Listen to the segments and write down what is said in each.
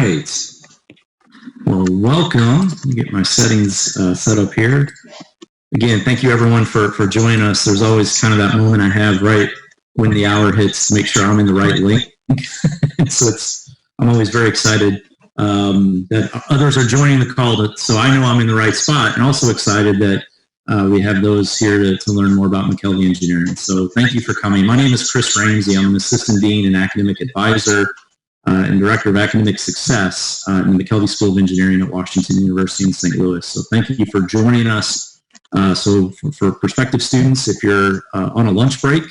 right. Well, welcome. Let me get my settings set up here. Again, thank you everyone for joining us. There's always kind of that moment I have right when the hour hits to make sure I'm in the right link. So I'm always very excited that others are joining the call, so I know I'm in the right spot, and also excited that we have those here to learn more about McKelvey Engineering. So thank you for coming. My name is Chris Ramsey. I'm an Assistant Dean and Academic Advisor and Director of Academic Success in the McKelvey School of Engineering at Washington University in St. Louis. So thank you for joining us. So for prospective students, if you're on a lunch break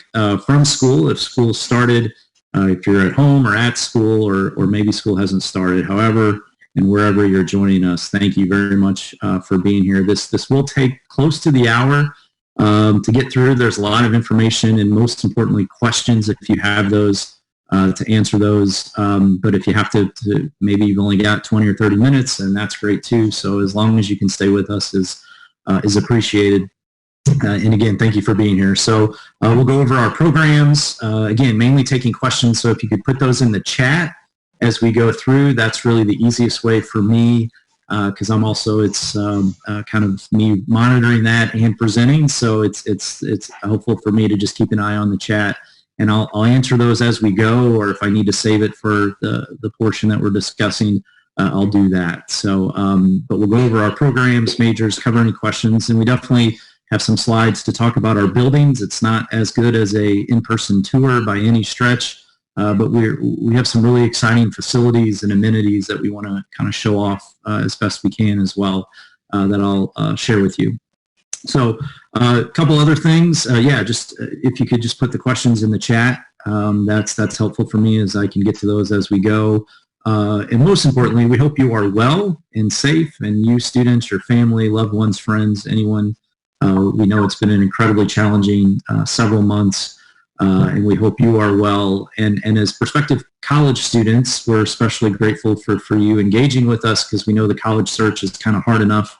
from school, if school started, if you're at home or at school, or maybe school hasn't started, however, and wherever you're joining us, thank you very much for being here. This will take close to the hour to get through. There's a lot of information and, most importantly, questions if you have those to answer those. But if you have to, maybe you've only got 20 or 30 minutes, and that's great too. So as long as you can stay with us is appreciated. And again, thank you for being here. So we'll go over our programs. Again, mainly taking questions. So if you could put those in the chat as we go through, that's really the easiest way for me, because I'm also, it's kind of me monitoring that and presenting. So it's helpful for me to just keep an eye on the chat, and I'll answer those as we go, or if I need to save it for the portion that we're discussing, I'll do that. So, but we'll go over our programs, majors, cover any questions, and we definitely have some slides to talk about our buildings. It's not as good as a in-person tour by any stretch, but we have some really exciting facilities and amenities that we want to kind of show off as best we can as well, that I'll share with you. So a couple other things. Just if you could just put the questions in the chat, that's helpful for me as I can get to those as we go. And most importantly, we hope you are well and safe, and you students, your family, loved ones, friends, anyone. We know it's been an incredibly challenging several months, and we hope you are well. And as prospective college students, we're especially grateful for you engaging with us, because we know the college search is kind of hard enough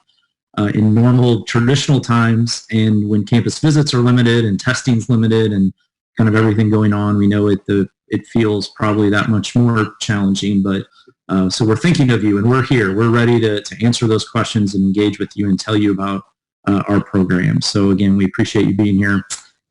in normal, traditional times, and when campus visits are limited and testing's limited and kind of everything going on, we know it feels probably that much more challenging. But so we're thinking of you, and we're here. We're ready to answer those questions and engage with you and tell you about our program. So again, we appreciate you being here,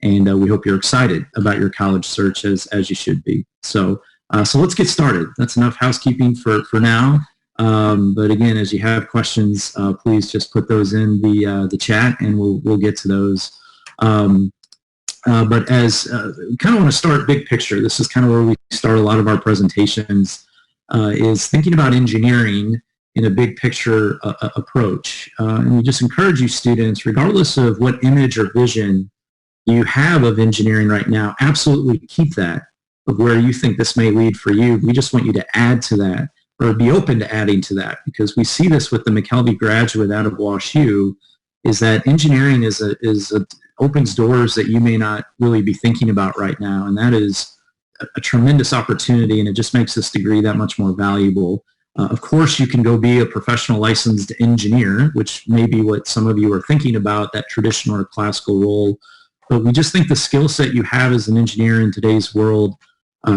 and we hope you're excited about your college search as you should be. So let's get started. That's enough housekeeping for now. But again, as you have questions, please just put those in the chat, and we'll get to those. But as kind of want to start big picture, this is kind of where we start a lot of our presentations, is thinking about engineering in a big picture approach. And we just encourage you students, regardless of what image or vision you have of engineering right now, absolutely keep that of where you think this may lead for you. We just want you to add to that, or be open to adding to that, because we see this with the McKelvey graduate out of WashU, is that engineering opens doors that you may not really be thinking about right now, and that is a tremendous opportunity, and it just makes this degree that much more valuable. Of course, you can go be a professional licensed engineer, which may be what some of you are thinking about, that traditional or classical role, but we just think the skill set you have as an engineer in today's world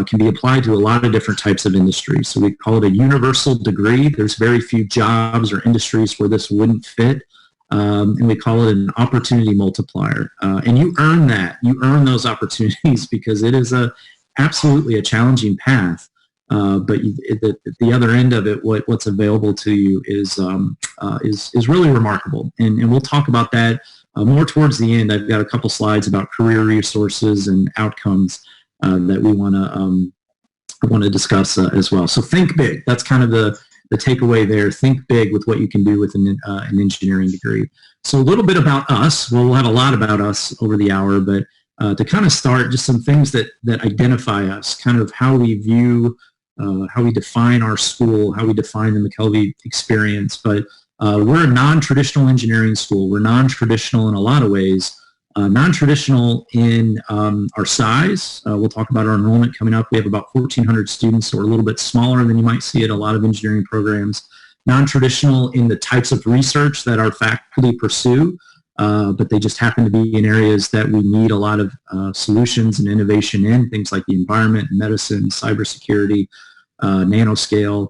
can be applied to a lot of different types of industries. So we call it a universal degree. There's very few jobs or industries where this wouldn't fit. And we call it an opportunity multiplier. And you earn that. You earn those opportunities, because it is absolutely a challenging path. But the other end of it, what's available to you is really remarkable. And we'll talk about that more towards the end. I've got a couple slides about career resources and outcomes that we want to discuss as well. So think big. That's kind of the takeaway there. Think big with what you can do with an engineering degree. So a little bit about us. Well, we'll have a lot about us over the hour, but to kind of start, just some things that identify us, kind of how we view, how we define our school, how we define the McKelvey experience. But we're a non-traditional engineering school. We're non-traditional in a lot of ways. Non-traditional in our size. We'll talk about our enrollment coming up. We have about 1,400 students, so we're a little bit smaller than you might see at a lot of engineering programs. Non-traditional in the types of research that our faculty pursue, but they just happen to be in areas that we need a lot of solutions and innovation in, things like the environment, medicine, cybersecurity, nanoscale.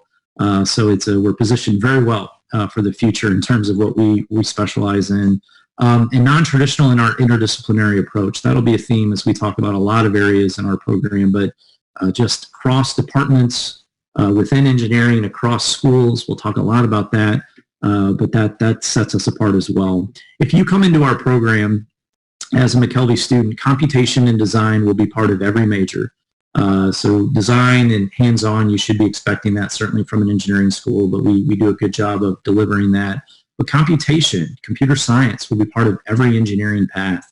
So we're positioned very well for the future in terms of what we specialize in. And non-traditional in our interdisciplinary approach. That'll be a theme as we talk about a lot of areas in our program, but just cross departments within engineering, across schools. We'll talk a lot about that, but that sets us apart as well. If you come into our program as a McKelvey student, computation and design will be part of every major. So design and hands-on, you should be expecting that certainly from an engineering school, but we do a good job of delivering that. But computation, computer science will be part of every engineering path.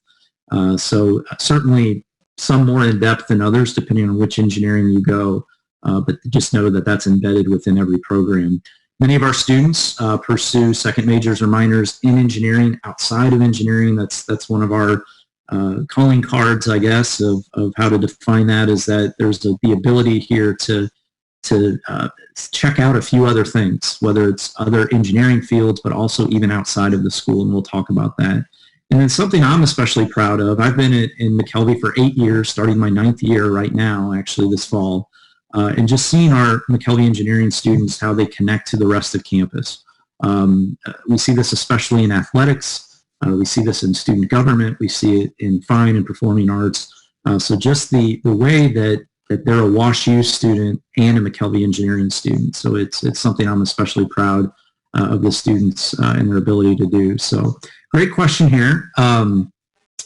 So certainly some more in depth than others, depending on which engineering you go. But just know that that's embedded within every program. Many of our students pursue second majors or minors in engineering, outside of engineering. That's one of our calling cards, I guess, of how to define that, is that there's the ability here to check out a few other things, whether it's other engineering fields, but also even outside of the school, and we'll talk about that. And then something I'm especially proud of, I've been in McKelvey for 8 years, starting my 9th year right now, actually this fall, and just seeing our McKelvey engineering students, how they connect to the rest of campus. We see this especially in athletics, we see this in student government, we see it in fine and performing arts. So just the way that they're a WashU student and a McKelvey engineering student. So it's something I'm especially proud of the students and their ability to do. So great question here. And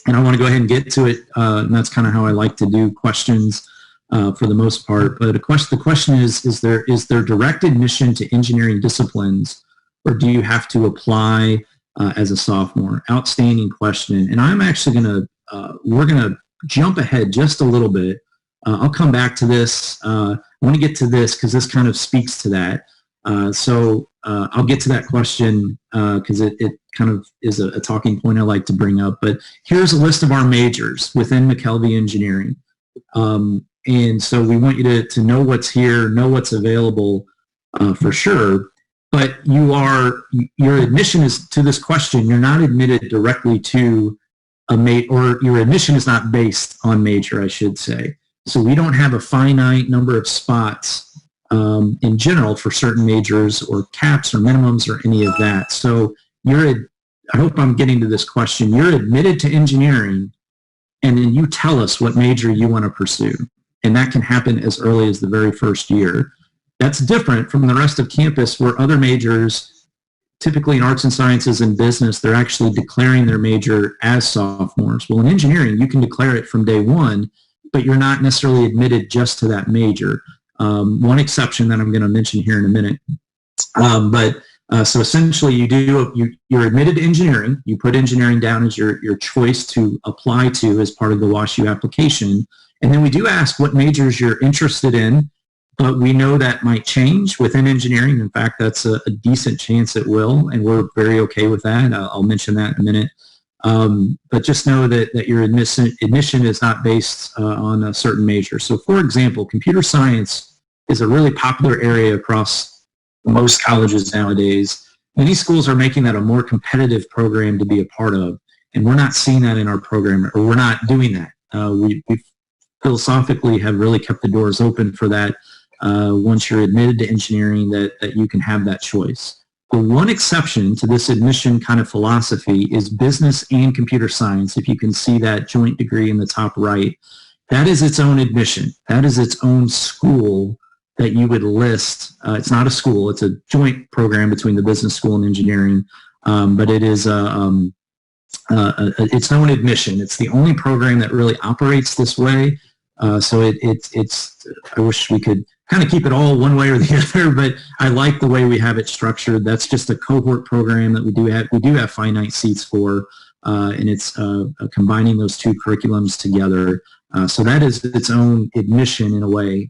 I want to go ahead and get to it. And that's kind of how I like to do questions for the most part. But the question is there direct admission to engineering disciplines, or do you have to apply as a sophomore? Outstanding question. And I'm actually we're going to jump ahead just a little bit. I'll come back to this. I want to get to this because this kind of speaks to that. So I'll get to that question because it kind of is a talking point I like to bring up. But here's a list of our majors within McKelvey Engineering. And so we want you to know what's here, know what's available for sure. But your admission is to this question. You're not admitted directly to or your admission is not based on major, I should say. So we don't have a finite number of spots in general for certain majors or caps or minimums or any of that. So I hope I'm getting to this question. You're admitted to engineering, and then you tell us what major you want to pursue. And that can happen as early as the very first year. That's different from the rest of campus where other majors, typically in arts and sciences and business, they're actually declaring their major as sophomores. Well, in engineering, you can declare it from day one, but you're not necessarily admitted just to that major. One exception that I'm going to mention here in a minute. So essentially you're admitted to engineering. You put engineering down as your choice to apply to as part of the WashU application. And then we do ask what majors you're interested in, but we know that might change within engineering. In fact, that's a decent chance it will, and we're very okay with that. I'll mention that in a minute. But just know that your admission is not based on a certain major. So for example, computer science is a really popular area across most colleges nowadays. Many schools are making that a more competitive program to be a part of, and we're not seeing that in our program, or we're not doing that. We philosophically have really kept the doors open for that once you're admitted to engineering, that you can have that choice. The one exception to this admission kind of philosophy is business and computer science. If you can see that joint degree in the top right, that is its own admission. That is its own school that you would list. It's not a school. It's a joint program between the business school and engineering, but it is its own admission. It's the only program that really operates this way. So it's I wish we could kind of keep it all one way or the other, but I like the way we have it structured. That's just a cohort program that we do have finite seats for, and it's combining those two curriculums together. So that is its own admission in a way,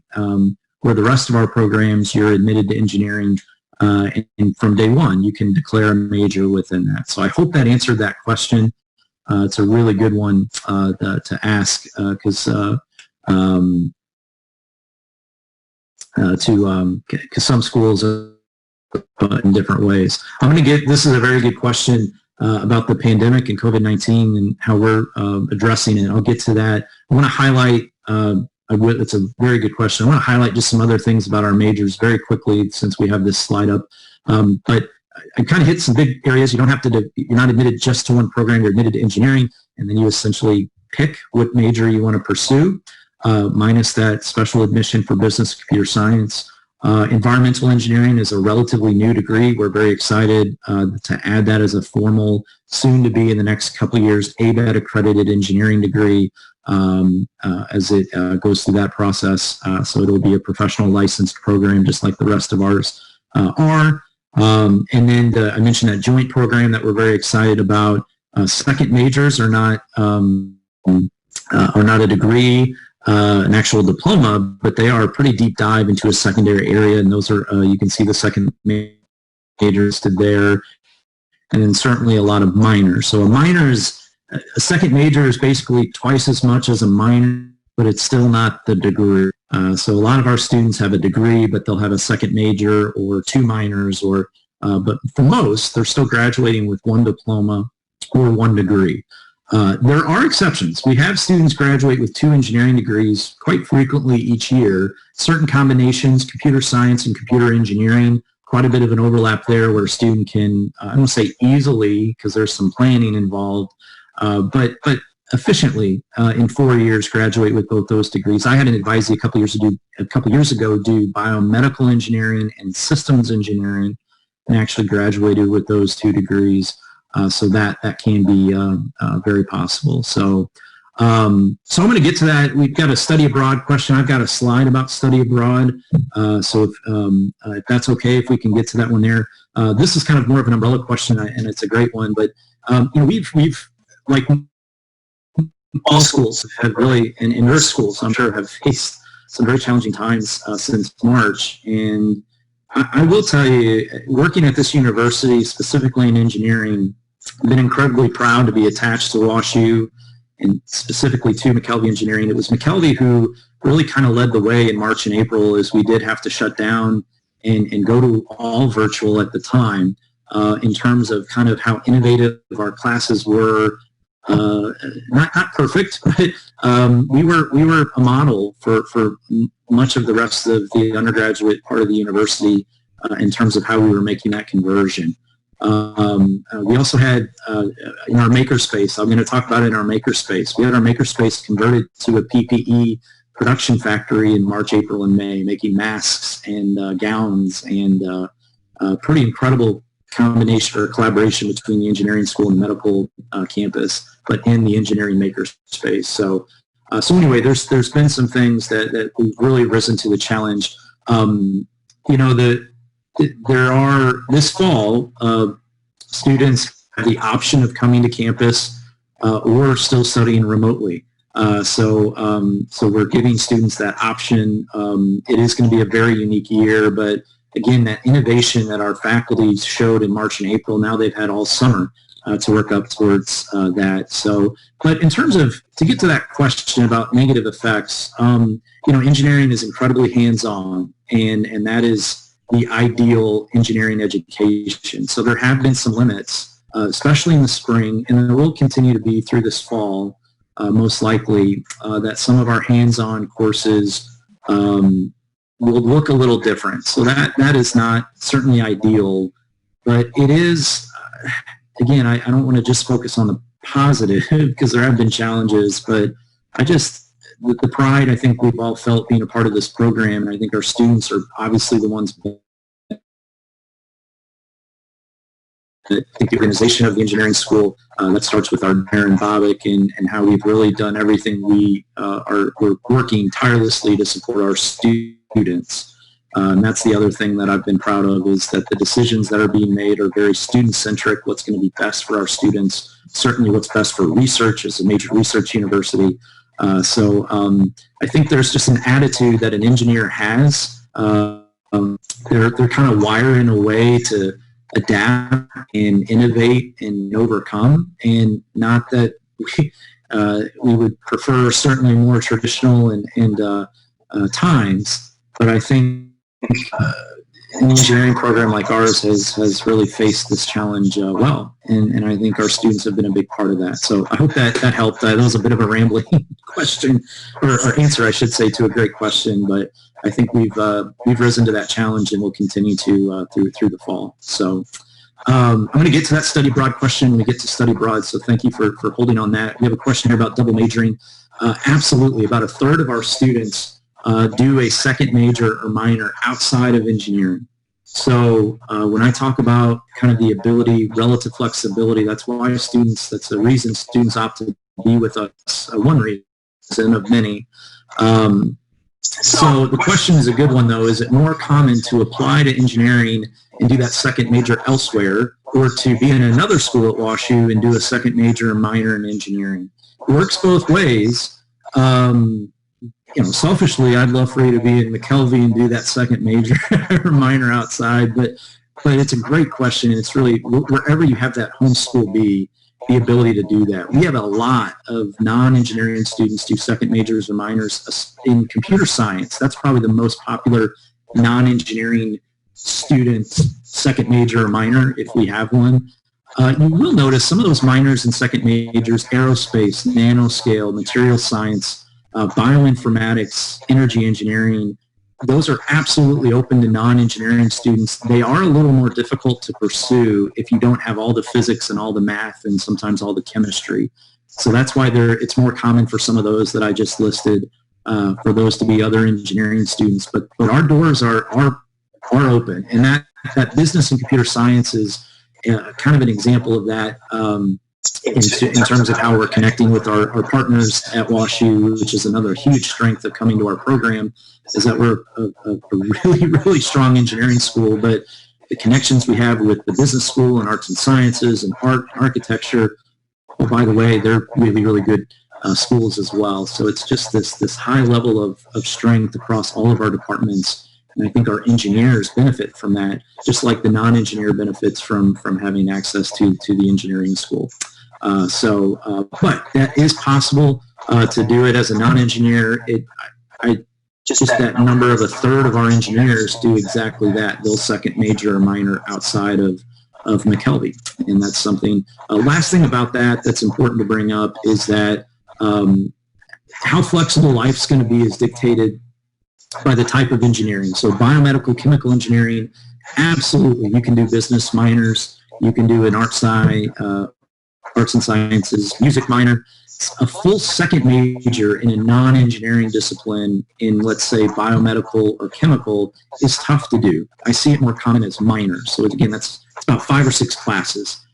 where the rest of our programs, you're admitted to engineering, and from day one, you can declare a major within that. So I hope that answered that question. It's a really good one to ask, because some schools are in different ways. This is a very good question about the pandemic and COVID-19 and how we're addressing it. I'll get to that. I want to highlight it's a very good question. I want to highlight just some other things about our majors very quickly since we have this slide up. But I kind of hit some big areas. You don't have to, you're not admitted just to one program, you're admitted to engineering, and then you essentially pick what major you want to pursue, minus that special admission for business computer science. Environmental engineering is a relatively new degree. We're very excited to add that as a formal, soon to be in the next couple of years, ABET accredited engineering degree as it goes through that process. So it'll be a professional licensed program just like the rest of ours are. And then I mentioned that joint program that we're very excited about. Second majors are not a degree, an actual diploma, but they are a pretty deep dive into a secondary area, and those are, you can see the second majors listed there, and then certainly a lot of minors. So a second major is basically twice as much as a minor, but it's still not the degree. So a lot of our students have a degree, but they'll have a second major or two minors, or but for most, they're still graduating with one diploma or one degree. There are exceptions. We have students graduate with 2 engineering degrees quite frequently each year. Certain combinations, computer science and computer engineering, quite a bit of an overlap there where a student can, I won't say easily because there's some planning involved, but efficiently in 4 years graduate with both those degrees. I had an advisee a couple years ago do biomedical engineering and systems engineering, and actually graduated with those 2 degrees. So that can be very possible. So I'm going to get to that. We've got a study abroad question. I've got a slide about study abroad. So if that's okay, if we can get to that one there. This is kind of more of an umbrella question, and it's a great one. But you know, we've like all schools have really, and in nurse schools, I'm sure, have faced some very challenging times since March. And I will tell you, working at this university, specifically in engineering, I've been incredibly proud to be attached to WashU and specifically to McKelvey Engineering. It was McKelvey who really kind of led the way in March and April as we did have to shut down and go to all virtual at the time in terms of kind of how innovative our classes were. Not perfect, but we were a model for much of the rest of the undergraduate part of the university in terms of how we were making that conversion. We also had in our makerspace, I'm going to talk about it in our makerspace, we had our makerspace converted to a PPE production factory in March, April, and May, making masks and gowns, and pretty incredible combination or collaboration between the engineering school and medical campus, but in the engineering makerspace. So anyway, there's been some things that we've really risen to the challenge. You know, there are, this fall, students have the option of coming to campus or still studying remotely. So we're giving students that option. It is going to be a very unique year, but again, that innovation that our faculty showed in March and April, now they've had all summer to work up towards that. So, but in terms of, to get to that question about negative effects, you know, engineering is incredibly hands-on, and that is the ideal engineering education. So there have been some limits, especially in the spring, and there will continue to be through this fall, most likely, that some of our hands-on courses will look a little different. So that is not certainly ideal, but it is, again, I don't want to just focus on the positive because there have been challenges, but the pride I think we've all felt being a part of this program, and I think our students are obviously the ones I think the organization of the engineering school, that starts with our Aaron Bobick and how we've really done everything. We're working tirelessly to support our students. And that's the other thing that I've been proud of, is that the decisions that are being made are very student-centric, what's going to be best for our students, certainly what's best for research as a major research university. So I think there's just an attitude that an engineer has. They're kind of wired in a way to adapt and innovate and overcome, and not that we would prefer certainly more traditional and times, but I think an engineering program like ours has really faced this challenge well, and I think our students have been a big part of that. So I hope that helped. That was a bit of a rambling question, or answer, I should say, to a great question, but I think we've risen to that challenge, and we'll continue to through the fall. So I'm going to get to that study abroad question when we get to study abroad, so thank you for holding on that. We have a question here about double majoring. Absolutely, about a third of our students do a second major or minor outside of engineering. So when I talk about kind of the ability, relative flexibility, that's the reason students opt to be with us, one reason of many. So the question is a good one, though. Is it more common to apply to engineering and do that second major elsewhere, or to be in another school at WashU and do a second major or minor in engineering? It works both ways. Selfishly, I'd love for you to be in McKelvey and do that second major or minor outside, but it's a great question, and it's really, wherever you have that home school be, the ability to do that. We have a lot of non-engineering students do second majors or minors in computer science. That's probably the most popular non-engineering student second major or minor, if we have one. You will notice some of those minors and second majors, aerospace, nanoscale, material science, bioinformatics, energy engineering, those are absolutely open to non-engineering students. They are a little more difficult to pursue if you don't have all the physics and all the math and sometimes all the chemistry. So that's why it's more common for some of those that I just listed, for those to be other engineering students. But our doors are open, and that business and computer science is kind of an example of that. In terms of how we're connecting with our partners at WashU, which is another huge strength of coming to our program, is that we're a really, really strong engineering school, but the connections we have with the business school and arts and sciences and architecture, oh, by the way, they're really, really good schools as well. So it's just this high level of strength across all of our departments. And I think our engineers benefit from that, just like the non-engineer benefits from having access to the engineering school. But that is possible to do it as a non-engineer. Just that number of a third of our engineers do exactly that. They'll second major or minor outside of McKelvey, and that's something. Last thing about that's important to bring up is that how flexible life's going to be is dictated by the type of engineering. So biomedical, chemical engineering, absolutely, you can do business minors, you can do an arts and sciences, music minor. A full second major in a non-engineering discipline in, let's say, biomedical or chemical is tough to do. I see it more common as minors. So again, it's about 5 or 6 classes.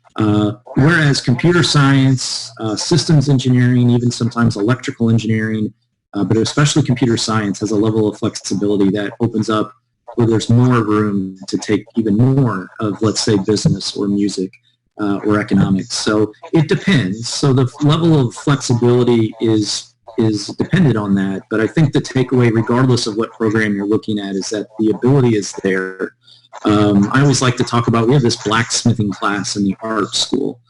Whereas computer science, systems engineering, even sometimes electrical engineering, but especially computer science has a level of flexibility that opens up where there's more room to take even more of, let's say, business or music. Or economics. So it depends. So the level of flexibility is dependent on that. But I think the takeaway, regardless of what program you're looking at, is that the ability is there. I always like to talk about, we have this blacksmithing class in the art school,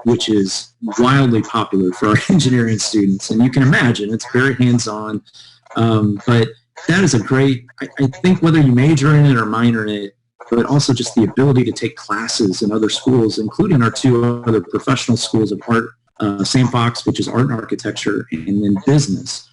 which is wildly popular for our engineering students. And you can imagine, it's very hands-on. But that is a great, I think whether you major in it or minor in it, but also just the ability to take classes in other schools, including our 2 other professional schools of art, Sam Fox, which is art and architecture, and then business.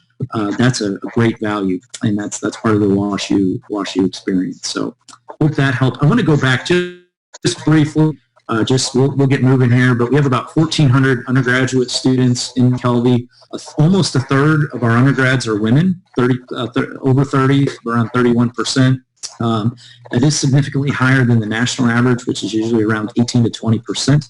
That's a great value, and that's part of the WashU experience. So hope that helped. I want to go back just briefly. We'll get moving here, but we have about 1,400 undergraduate students in McKelvey. Almost a third of our undergrads are women, over 30, around 31%. That is significantly higher than the national average, which is usually around 18 to 20%.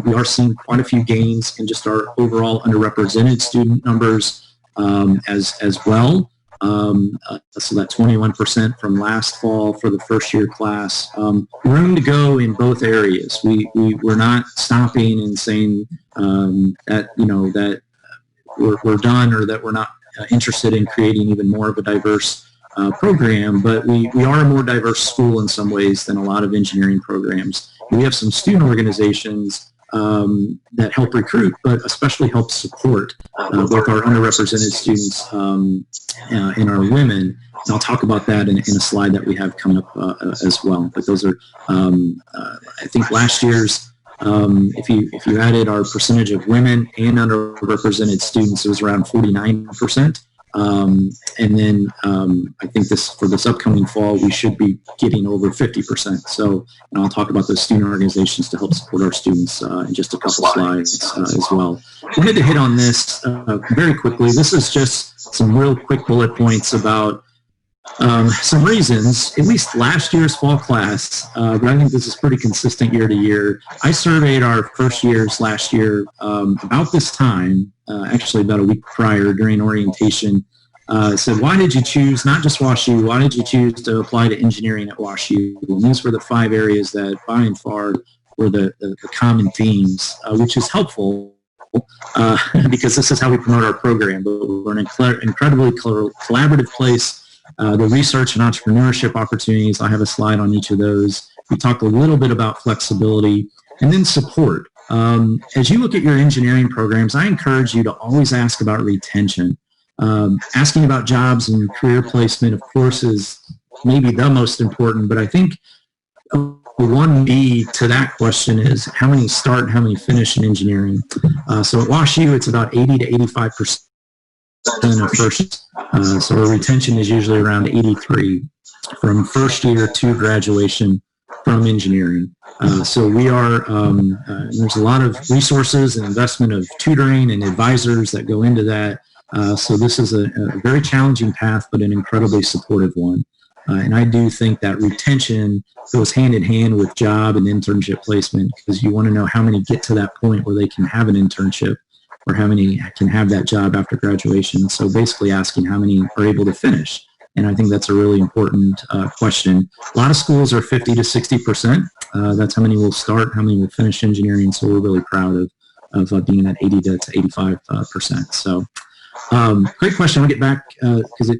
We are seeing quite a few gains in just our overall underrepresented student numbers as well. So that 21% from last fall for the first year class. Room to go in both areas. We're not stopping and saying that we're done or that we're not interested in creating even more of a diverse program, but we are a more diverse school in some ways than a lot of engineering programs. We have some student organizations that help recruit, but especially help support both our underrepresented students and our women. And I'll talk about that in a slide that we have coming up as well. But those are, I think last year's, if you added our percentage of women and underrepresented students, it was around 49%. And then I think for this upcoming fall, we should be getting over 50%. So I'll talk about those student organizations to help support our students in just a couple slides as well. I wanted to hit on this very quickly. This is just some real quick bullet points about some reasons, at least last year's fall class, but I think this is pretty consistent year to year. I surveyed our first years last year about this time, actually about a week prior during orientation. Said, why did you choose, not just WashU, why did you choose to apply to engineering at WashU? And these were the 5 areas that by and far were the common themes, which is helpful because this is how we promote our program. But we're an incredibly collaborative place. The research and entrepreneurship opportunities, I have a slide on each of those. We talked a little bit about flexibility and then support. As you look at your engineering programs, I encourage you to always ask about retention. Asking about jobs and career placement, of course, is maybe the most important, but I think one B to that question is how many start and how many finish in engineering. So at WashU, it's about 80 to 85% of first, so our retention is usually around 83 from first year to graduation from engineering. So we are, there's a lot of resources and investment of tutoring and advisors that go into that. So this is a very challenging path, but an incredibly supportive one. And I do think that retention goes hand in hand with job and internship placement, because you want to know how many get to that point where they can have an internship or how many can have that job after graduation. So basically asking how many are able to finish. And I think that's a really important question. A lot of schools are 50 to 60%. That's how many will start, how many will finish engineering. So we're really proud of being at 80 to 85%. So great question. We'll get back because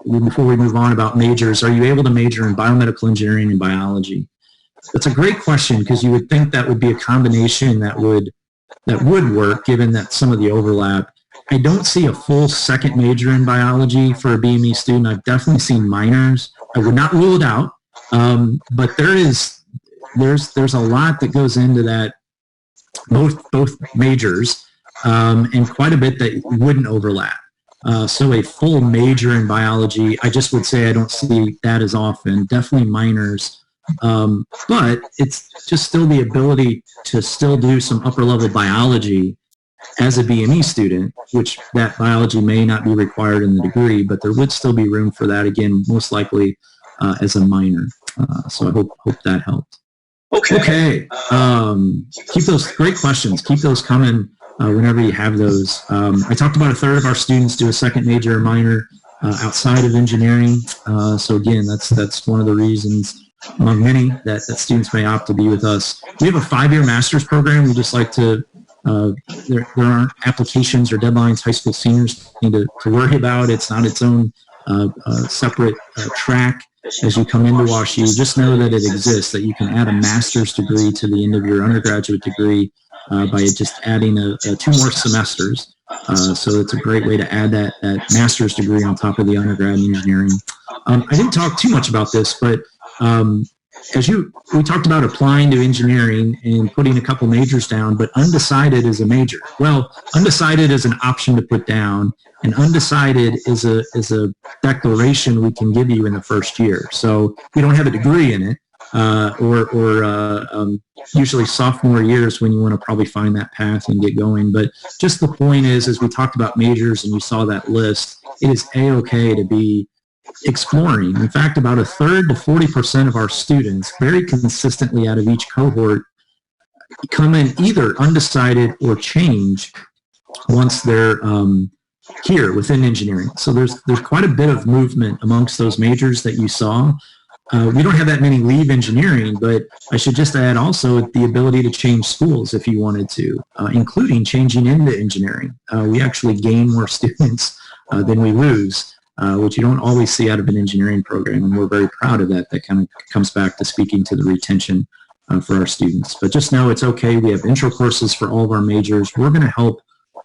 before we move on about majors, are you able to major in biomedical engineering and biology? That's a great question, because you would think that would be a combination that would work, given that some of the overlap. I don't see a full second major in biology for a BME student. I've definitely seen minors. I would not rule it out, but there's a lot that goes into that, both majors, and quite a bit that wouldn't overlap. So a full major in biology, I just would say I don't see that as often. Definitely minors. But it's just still the ability to still do some upper level biology as a BME student, which that biology may not be required in the degree, but there would still be room for that, again, most likely as a minor. So I hope that helped. Okay. Keep those great questions. Keep those coming whenever you have those. I talked about a third of our students do a second major or minor outside of engineering. So again, that's one of the reasons among many that students may opt to be with us. We have a 5-year master's program. We just like to, there aren't applications or deadlines high school seniors need to worry about. It's not its own separate track as you come into WashU. Just know that it exists, that you can add a master's degree to the end of your undergraduate degree by just adding 2 more semesters. So it's a great way to add that master's degree on top of the undergrad in engineering. I didn't talk too much about this, but we talked about applying to engineering and putting a couple majors down, but undecided is a major. Well, undecided is an option to put down, and undecided is a declaration we can give you in the first year. So we don't have a degree in it, or usually sophomore years when you want to probably find that path and get going. But just the point is, as we talked about majors and you saw that list, it is A-okay to be exploring. In fact, about 1/3 to 40% of our students very consistently out of each cohort come in either undecided or change once they're here within engineering. So there's quite a bit of movement amongst those majors that you saw. We don't have that many leave engineering, but I should just add also the ability to change schools if you wanted to, including changing into engineering. We actually gain more students than we lose, which you don't always see out of an engineering program, and we're very proud of that. That kind of comes back to speaking to the retention for our students. But just know it's okay. We have intro courses for all of our majors. We're going to help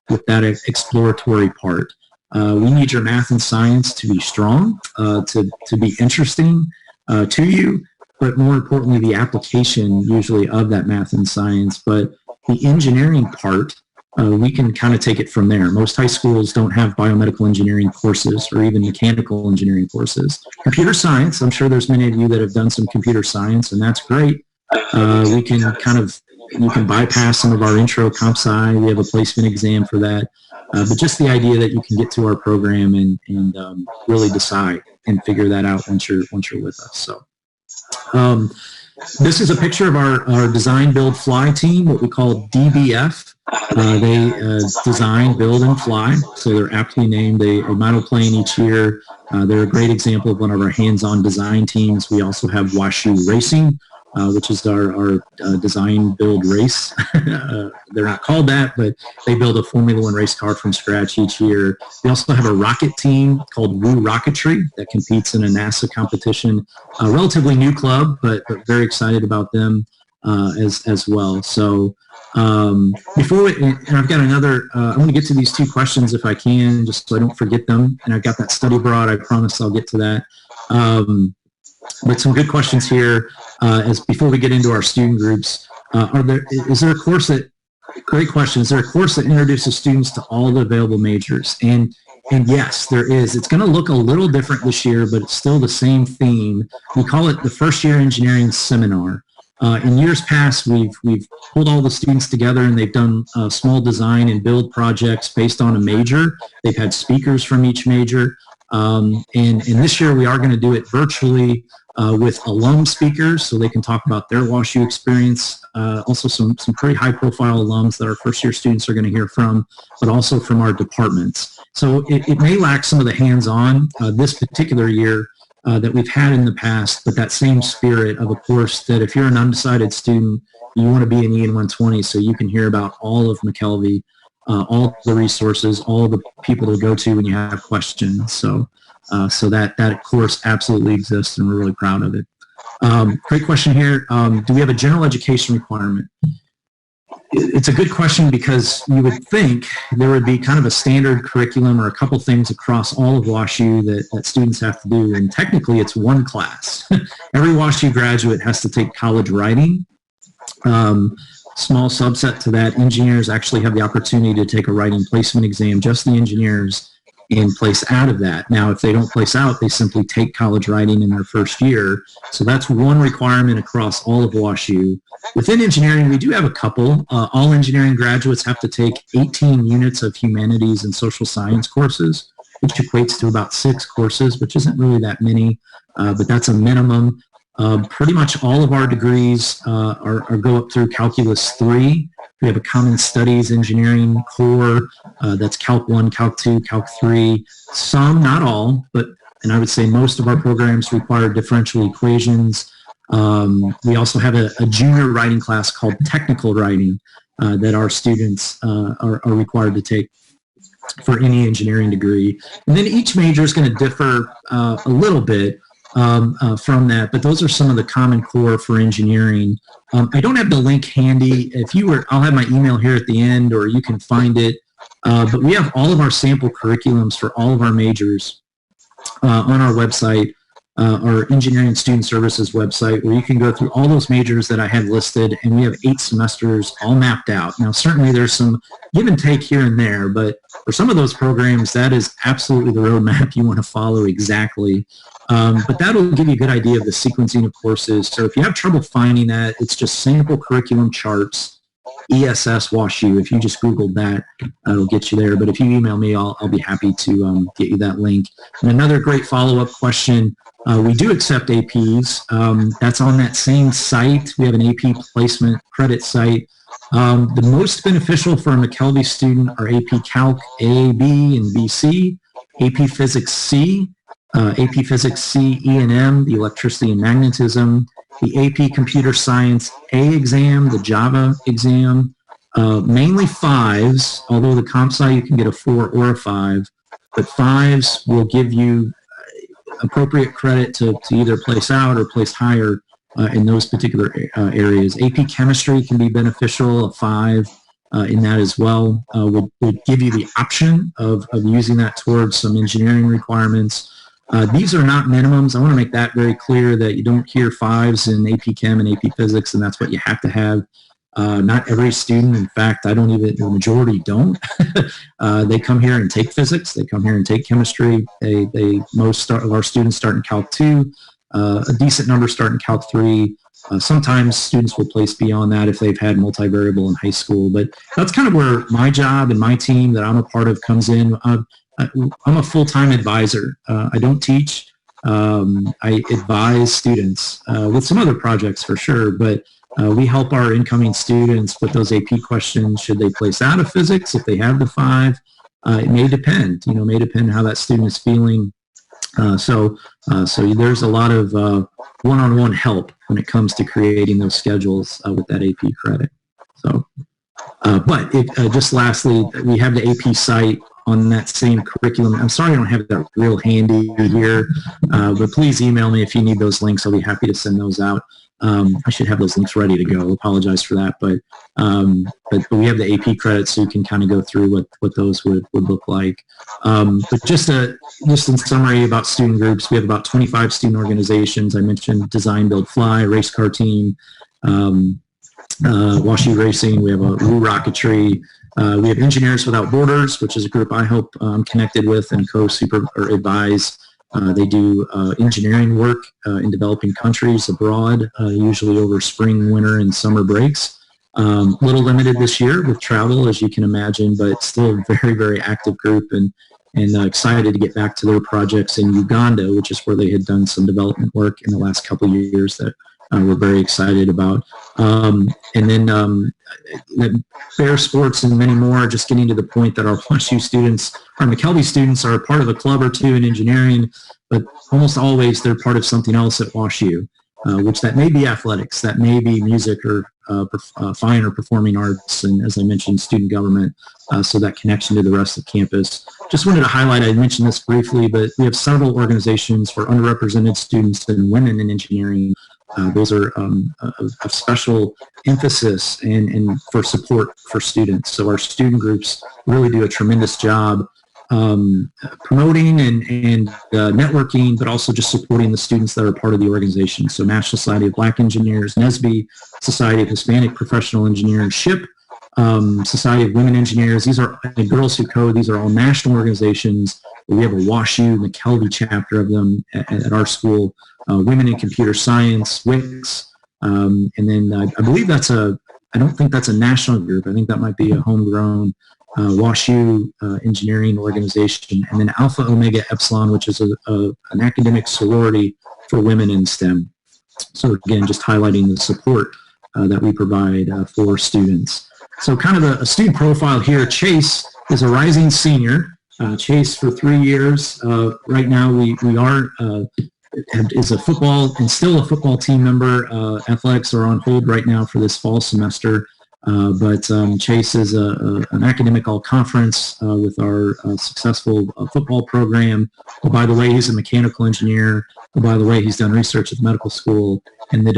with that exploratory part. We need your math and science to be strong, to be interesting to you, but more importantly, the application usually of that math and science. But the engineering part, we can kind of take it from there. Most high schools don't have biomedical engineering courses or even mechanical engineering courses. Computer science, I'm sure there's many of you that have done some computer science, and that's great. We can you can bypass some of our intro comp sci. We have a placement exam for that. But just the idea that you can get to our program and really decide and figure that out once you're with us. So this is a picture of our design, build, fly team, what we call DBF. They design, build, and fly, so they're aptly named. They model plane each year. They're a great example of one of our hands-on design teams. We also have WashU Racing, which is our design, build, race. They're not called that, but they build a Formula One race car from scratch each year. We also have a rocket team called Woo Rocketry that competes in a NASA competition. A relatively new club, but very excited about them as well. So before we, and I've got another, I'm going to get to these two questions if I can, just so I don't forget them. And I've got that study abroad. I promise I'll get to that. But some good questions here. As before we get into our student groups, is there a course that, great question, is there a course that introduces students to all the available majors? And yes, there is. It's going to look a little different this year, but it's still the same theme. We call it the First Year Engineering Seminar. In years past, we've pulled all the students together and they've done small design and build projects based on a major. They've had speakers from each major. And this year we are going to do it virtually with alum speakers so they can talk about their WashU experience. Also some pretty high profile alums that our first year students are going to hear from, but also from our departments. So it may lack some of the hands-on this particular year that we've had in the past, but that same spirit of a course that if you're an undecided student, you want to be in EN 120 so you can hear about all of McKelvey, all the resources, all the people to go to when you have questions. So that course absolutely exists and we're really proud of it. Great question here. Do we have a general education requirement? It's a good question because you would think there would be kind of a standard curriculum or a couple things across all of WashU that students have to do, and technically it's one class. Every WashU graduate has to take college writing. Small subset to that, engineers actually have the opportunity to take a writing placement exam, just the engineers, and place out of that. Now, if they don't place out, they simply take college writing in their first year. So that's one requirement across all of WashU. Within engineering, we do have a couple. All engineering graduates have to take 18 units of humanities and social science courses, which equates to about 6 courses, which isn't really that many, but that's a minimum. Pretty much all of our degrees go up through Calculus 3. We have a Common Studies Engineering core that's Calc 1, Calc 2, Calc 3. Some, not all, and I would say most of our programs require differential equations. We also have a junior writing class called Technical Writing that our students are required to take for any engineering degree. And then each major is going to differ a little bit from that, but those are some of the common core for engineering. I don't have the link handy. I'll have my email here at the end, or you can find it. But we have all of our sample curriculums for all of our majors on our website, our Engineering Student Services website, where you can go through all those majors that I have listed, and we have 8 semesters all mapped out. Now, certainly there's some give and take here and there, but for some of those programs, that is absolutely the roadmap you want to follow exactly. But that'll give you a good idea of the sequencing of courses. So if you have trouble finding that, it's just sample curriculum charts, ESS WashU. If you just Googled that, it'll get you there. But if you email me, I'll be happy to get you that link. And another great follow-up question, we do accept APs. That's on that same site. We have an AP placement credit site. The most beneficial for a McKelvey student are AP Calc A, B, and BC, AP Physics C, AP Physics C, E and M, the electricity and magnetism, the AP Computer Science A exam, the Java exam, mainly 5s, although the comp sci you can get a 4 or a 5, but 5s will give you appropriate credit to either place out or place higher in those particular areas. AP Chemistry can be beneficial, a 5 in that as well. Would give you the option of using that towards some engineering requirements. These are not minimums. I want to make that very clear, that you don't hear 5s in AP Chem and AP Physics, and that's what you have to have. Not every student, in fact, the majority don't. They come here and take physics. They come here and take chemistry. Most of our students start in Calc 2. A decent number start in Calc 3. Sometimes students will place beyond that if they've had multivariable in high school. But that's kind of where my job and my team that I'm a part of comes in. I'm a full-time advisor. I don't teach. I advise students with some other projects for sure, but we help our incoming students with those AP questions. Should they place out of physics if they have the 5? It may depend. It may depend how that student is feeling. So there's a lot of one-on-one help when it comes to creating those schedules with that AP credit. So, but just lastly, we have the AP site on that same curriculum. I'm sorry I don't have that real handy here, but please email me if you need those links. I'll be happy to send those out. I should have those links ready to go. Apologize for that, but we have the AP credits, so you can kind of go through what those would look like. But just in summary about student groups, we have about 25 student organizations. I mentioned Design, Build, Fly, Race Car Team, WashU Racing. We have a Woo Rocketry. We have Engineers Without Borders, which is a group I help connected with and advise. They do engineering work in developing countries abroad, usually over spring, winter, and summer breaks. A little limited this year with travel, as you can imagine, but still a very, very active group, and excited to get back to their projects in Uganda, which is where they had done some development work in the last couple of years that we're very excited about. And then Bear Sports and many more, just getting to the point that our WashU students, our McKelvey students, are part of a club or two in engineering, but almost always they're part of something else at WashU, which that may be athletics, that may be music or fine or performing arts, and as I mentioned, student government, so that connection to the rest of campus. Just wanted to highlight, I mentioned this briefly, but we have several organizations for underrepresented students and women in engineering. Those are of special emphasis and for support for students. So our student groups really do a tremendous job promoting and networking, but also just supporting the students that are part of the organization. So National Society of Black Engineers, NSBE, Society of Hispanic Professional Engineers, SHIP, Society of Women Engineers. These are Girls Who Code. These are all national organizations. We have a WashU, McKelvey chapter of them at our school. Women in Computer Science, WICS, and then I believe I don't think that's a national group. I think that might be a homegrown WashU engineering organization, and then Alpha Omega Epsilon, which is an academic sorority for women in STEM. So again, just highlighting the support that we provide for students. So kind of a student profile here. Chase is a rising senior. Chase for 3 years. Right now we are is a football and still a football team member. Athletics are on hold right now for this fall semester, but Chase is an academic all-conference with our successful football program. Oh, by the way, he's a mechanical engineer. Oh, by the way, he's done research at the medical school and then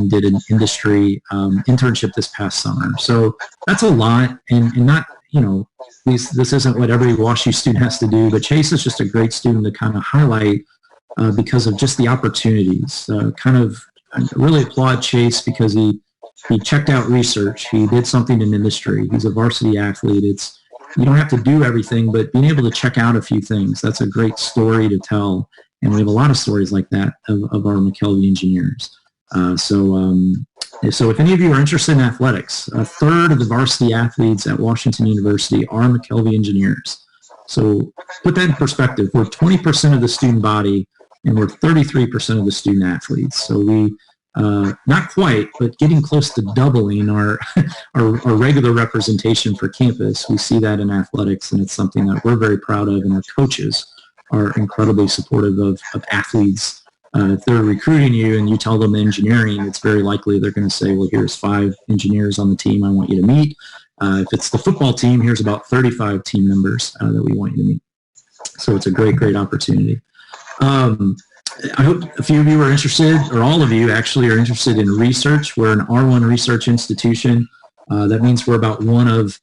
did an industry internship this past summer. So that's a lot, and not, this isn't what every WashU student has to do, but Chase is just a great student to kind of highlight because of just the opportunities. I really applaud Chase because he checked out research. He did something in industry. He's a varsity athlete. You don't have to do everything, but being able to check out a few things, that's a great story to tell. And we have a lot of stories like that of our McKelvey engineers. So if any of you are interested in athletics, a third of the varsity athletes at Washington University are McKelvey engineers. So put that in perspective. We're 20% of the student body, and we're 33% of the student athletes. So we, not quite, but getting close to doubling our regular representation for campus. We see that in athletics, and it's something that we're very proud of, and our coaches are incredibly supportive of athletes. If they're recruiting you and you tell them engineering, it's very likely they're going to say, well, here's 5 engineers on the team I want you to meet. If it's the football team, here's about 35 team members that we want you to meet. So it's a great, great opportunity. I hope a few of you are interested, or all of you actually are interested in research. We're an R1 research institution. That means we're about one of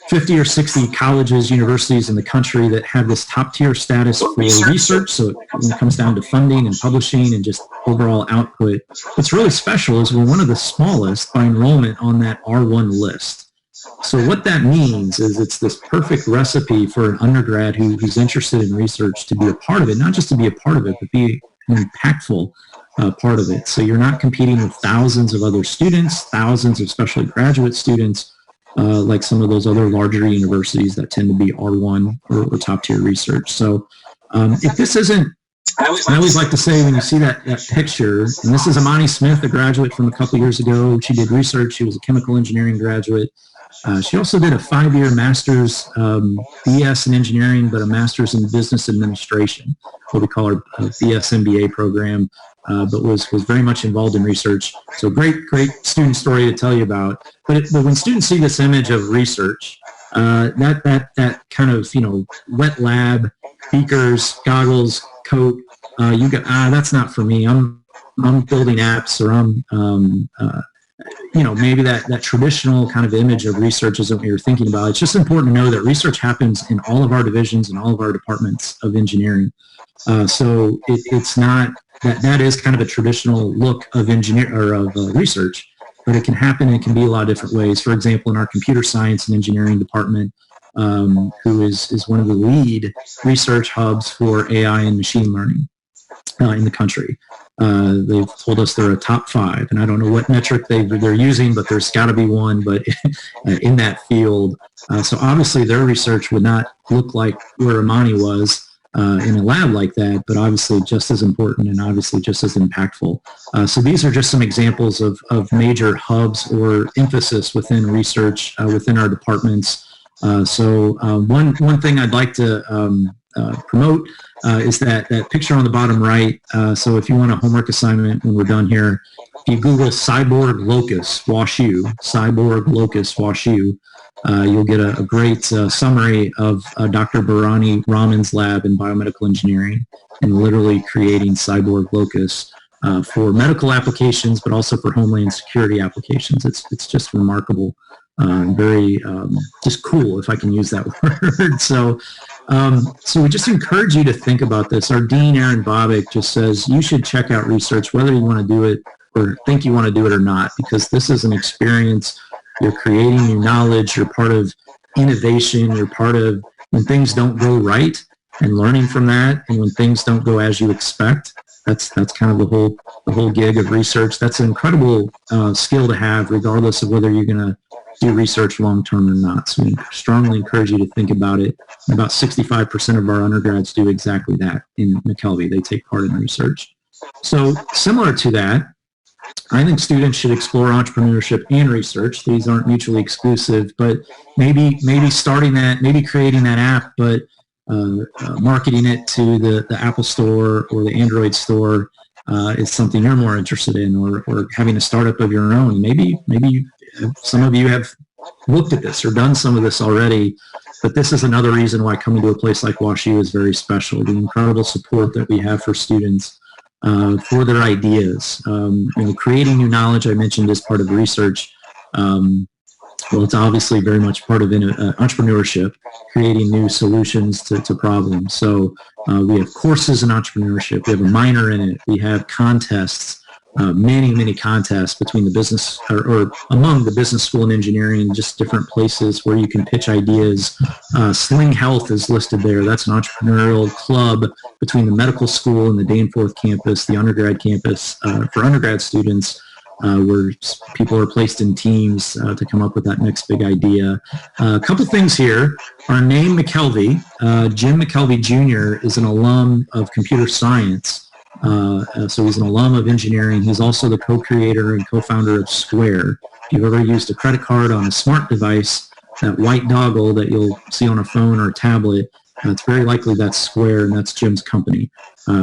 50 or 60 colleges, universities in the country that have this top tier status for research. So when it comes down to funding and publishing and just overall output, what's really special is we're one of the smallest by enrollment on that R1 list. So what that means is it's this perfect recipe for an undergrad who's interested in research to be a part of it, not just to be a part of it, but be an impactful part of it. So you're not competing with thousands of other students, thousands of especially graduate students, like some of those other larger universities that tend to be R1 or top tier research. So if this isn't, I always like to say when you see that picture, and this is Amani Smith, a graduate from a couple years ago. She did research. She was a chemical engineering graduate. She also did a 5-year master's BS in engineering, but a master's in business administration, what we call our BS MBA program, but was very much involved in research. So great student story to tell you about. But when students see this image of research, that kind of, wet lab, beakers, goggles, coat, you go, that's not for me. I'm building apps, or I'm maybe that traditional kind of image of research isn't what you're thinking about. It's just important to know that research happens in all of our divisions and all of our departments of engineering. So it's not that is kind of a traditional look of research, but it can happen. It can be a lot of different ways. For example, in our computer science and engineering department, who is one of the lead research hubs for AI and machine learning in the country. They've told us they're a top 5, and I don't know what metric they're using, but there's got to be one, but in that field. So obviously their research would not look like where Amani was in a lab like that, but obviously just as important and obviously just as impactful. So these are just some examples of major hubs or emphasis within research within our departments. So one thing I'd like to promote is that picture on the bottom right. So if you want a homework assignment when we're done here, if you Google cyborg locus WashU, cyborg locus WashU, you'll get a great summary of Dr. Bharani Raman's lab in biomedical engineering and literally creating cyborg locus for medical applications, but also for homeland security applications. It's just remarkable. Very just cool, if I can use that word. So we just encourage you to think about this. Our dean, Aaron Bobick, just says you should check out research, whether you want to do it or think you want to do it or not, because this is an experience. You're creating new knowledge. You're part of innovation. You're part of when things don't go right and learning from that, and when things don't go as you expect. That's kind of the whole gig of research. That's an incredible skill to have, regardless of whether you're going to do research long-term or not. So we strongly encourage you to think about it. About 65% of our undergrads do exactly that in McKelvey. They take part in research. So similar to that, I think students should explore entrepreneurship and research. These aren't mutually exclusive, but maybe starting that, maybe creating that app, but marketing it to the Apple Store or the Android Store is something you're more interested in, or having a startup of your own. Maybe some of you have looked at this or done some of this already, but this is another reason why coming to a place like WashU is very special. The incredible support that we have for students for their ideas. Creating new knowledge, I mentioned, is part of research. Well, it's obviously very much part of entrepreneurship, creating new solutions to problems. So we have courses in entrepreneurship. We have a minor in it. We have contests, many contests between the business or among the business school and engineering, just different places where you can pitch ideas. Sling Health is listed there. That's an entrepreneurial club between the medical school and the Danforth campus, the undergrad campus for undergrad students, where people are placed in teams to come up with that next big idea. A couple things here. Our name McKelvey, Jim McKelvey Jr. is an alum of computer science. So he's an alum of engineering. He's also the co-creator and co-founder of Square. If you've ever used a credit card on a smart device, that white doggle that you'll see on a phone or a tablet, it's very likely that's Square, and that's Jim's company.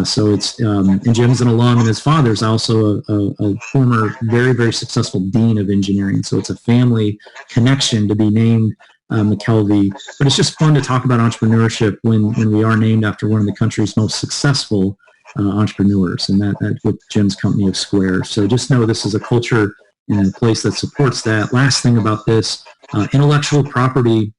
So it's and Jim's an alum, and his father's also a former very successful dean of engineering. So it's a family connection to be named McKelvey. But it's just fun to talk about entrepreneurship when we are named after one of the country's most successful entrepreneurs, and that with Jim's company of Square. So just know this is a culture and a place that supports that. Last thing about this, intellectual property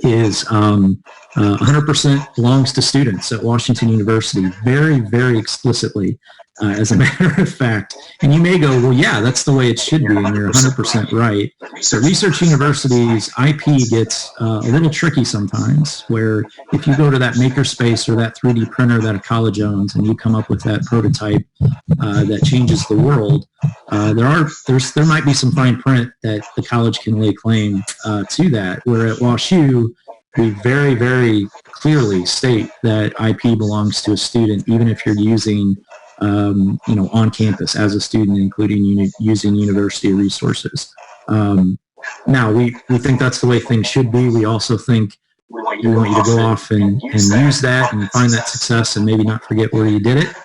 is 100% belongs to students at Washington University, very, very explicitly, as a matter of fact. And you may go, well, yeah, that's the way it should be, and you're 100% right. So research universities, IP gets a little tricky sometimes, where if you go to that makerspace or that 3D printer that a college owns and you come up with that prototype that changes the world, there might be some fine print that the college can lay claim to that, where at WashU, we very, very clearly state that IP belongs to a student, even if you're using on campus as a student, including using university resources. Now, we think that's the way things should be. We also think we want you to go off and use that and find that success and maybe not forget where you did it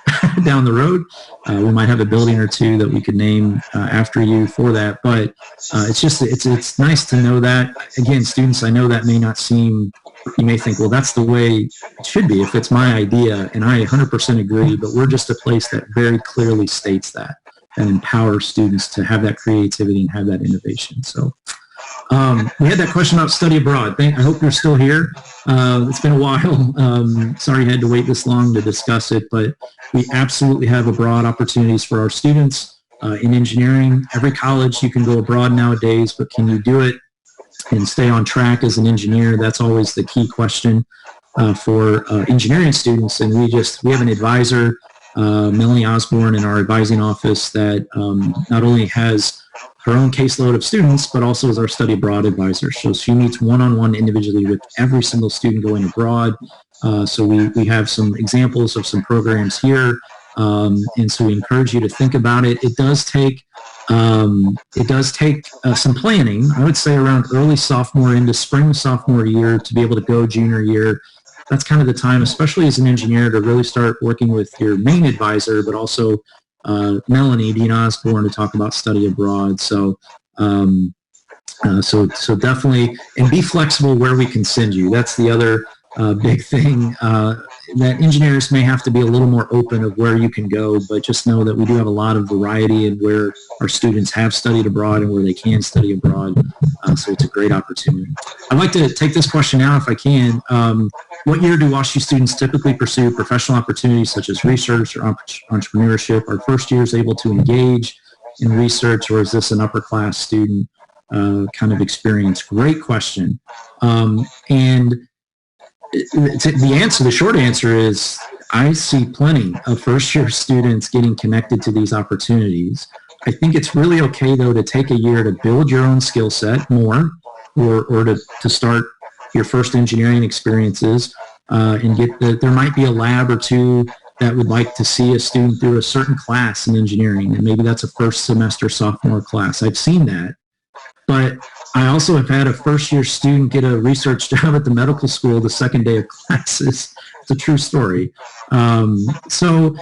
down the road. We might have a building or two that we could name after you for that, but it's nice to know that. Again, students, I know that may not seem, you may think, well, that's the way it should be if it's my idea, and I 100% agree, but we're just a place that very clearly states that and empowers students to have that creativity and have that innovation. So we had that question about study abroad. I hope you're still here. It's been a while. Sorry you had to wait this long to discuss it, but we absolutely have abroad opportunities for our students in engineering. Every college you can go abroad nowadays, but can you do it and stay on track as an engineer? That's always the key question for engineering students. And we have an advisor, Melanie Osborne, in our advising office that not only has her own caseload of students, but also is our study abroad advisor. So she meets one-on-one individually with every single student going abroad. So we have some examples of some programs here. And so we encourage you to think about it. It does take some planning, I would say around early sophomore into spring sophomore year to be able to go junior year. That's kind of the time, especially as an engineer, to really start working with your main advisor, but also Melanie, Dean Osborne, to talk about study abroad. So so definitely, and be flexible where we can send you. That's the other big thing, that engineers may have to be a little more open of where you can go, but just know that we do have a lot of variety in where our students have studied abroad and where they can study abroad. So it's a great opportunity. I'd like to take this question now if I can. What year do WashU students typically pursue professional opportunities such as research or entrepreneurship? Are first years able to engage in research, or is this an upper class student kind of experience? Great question. And the short answer is I see plenty of first-year students getting connected to these opportunities. I think it's really okay, though, to take a year to build your own skill set more, or to start your first engineering experiences and there might be a lab or two that would like to see a student through a certain class in engineering, and maybe that's a first semester sophomore class. I've seen that. But I also have had a first-year student get a research job at the medical school the second day of classes. It's a true story. So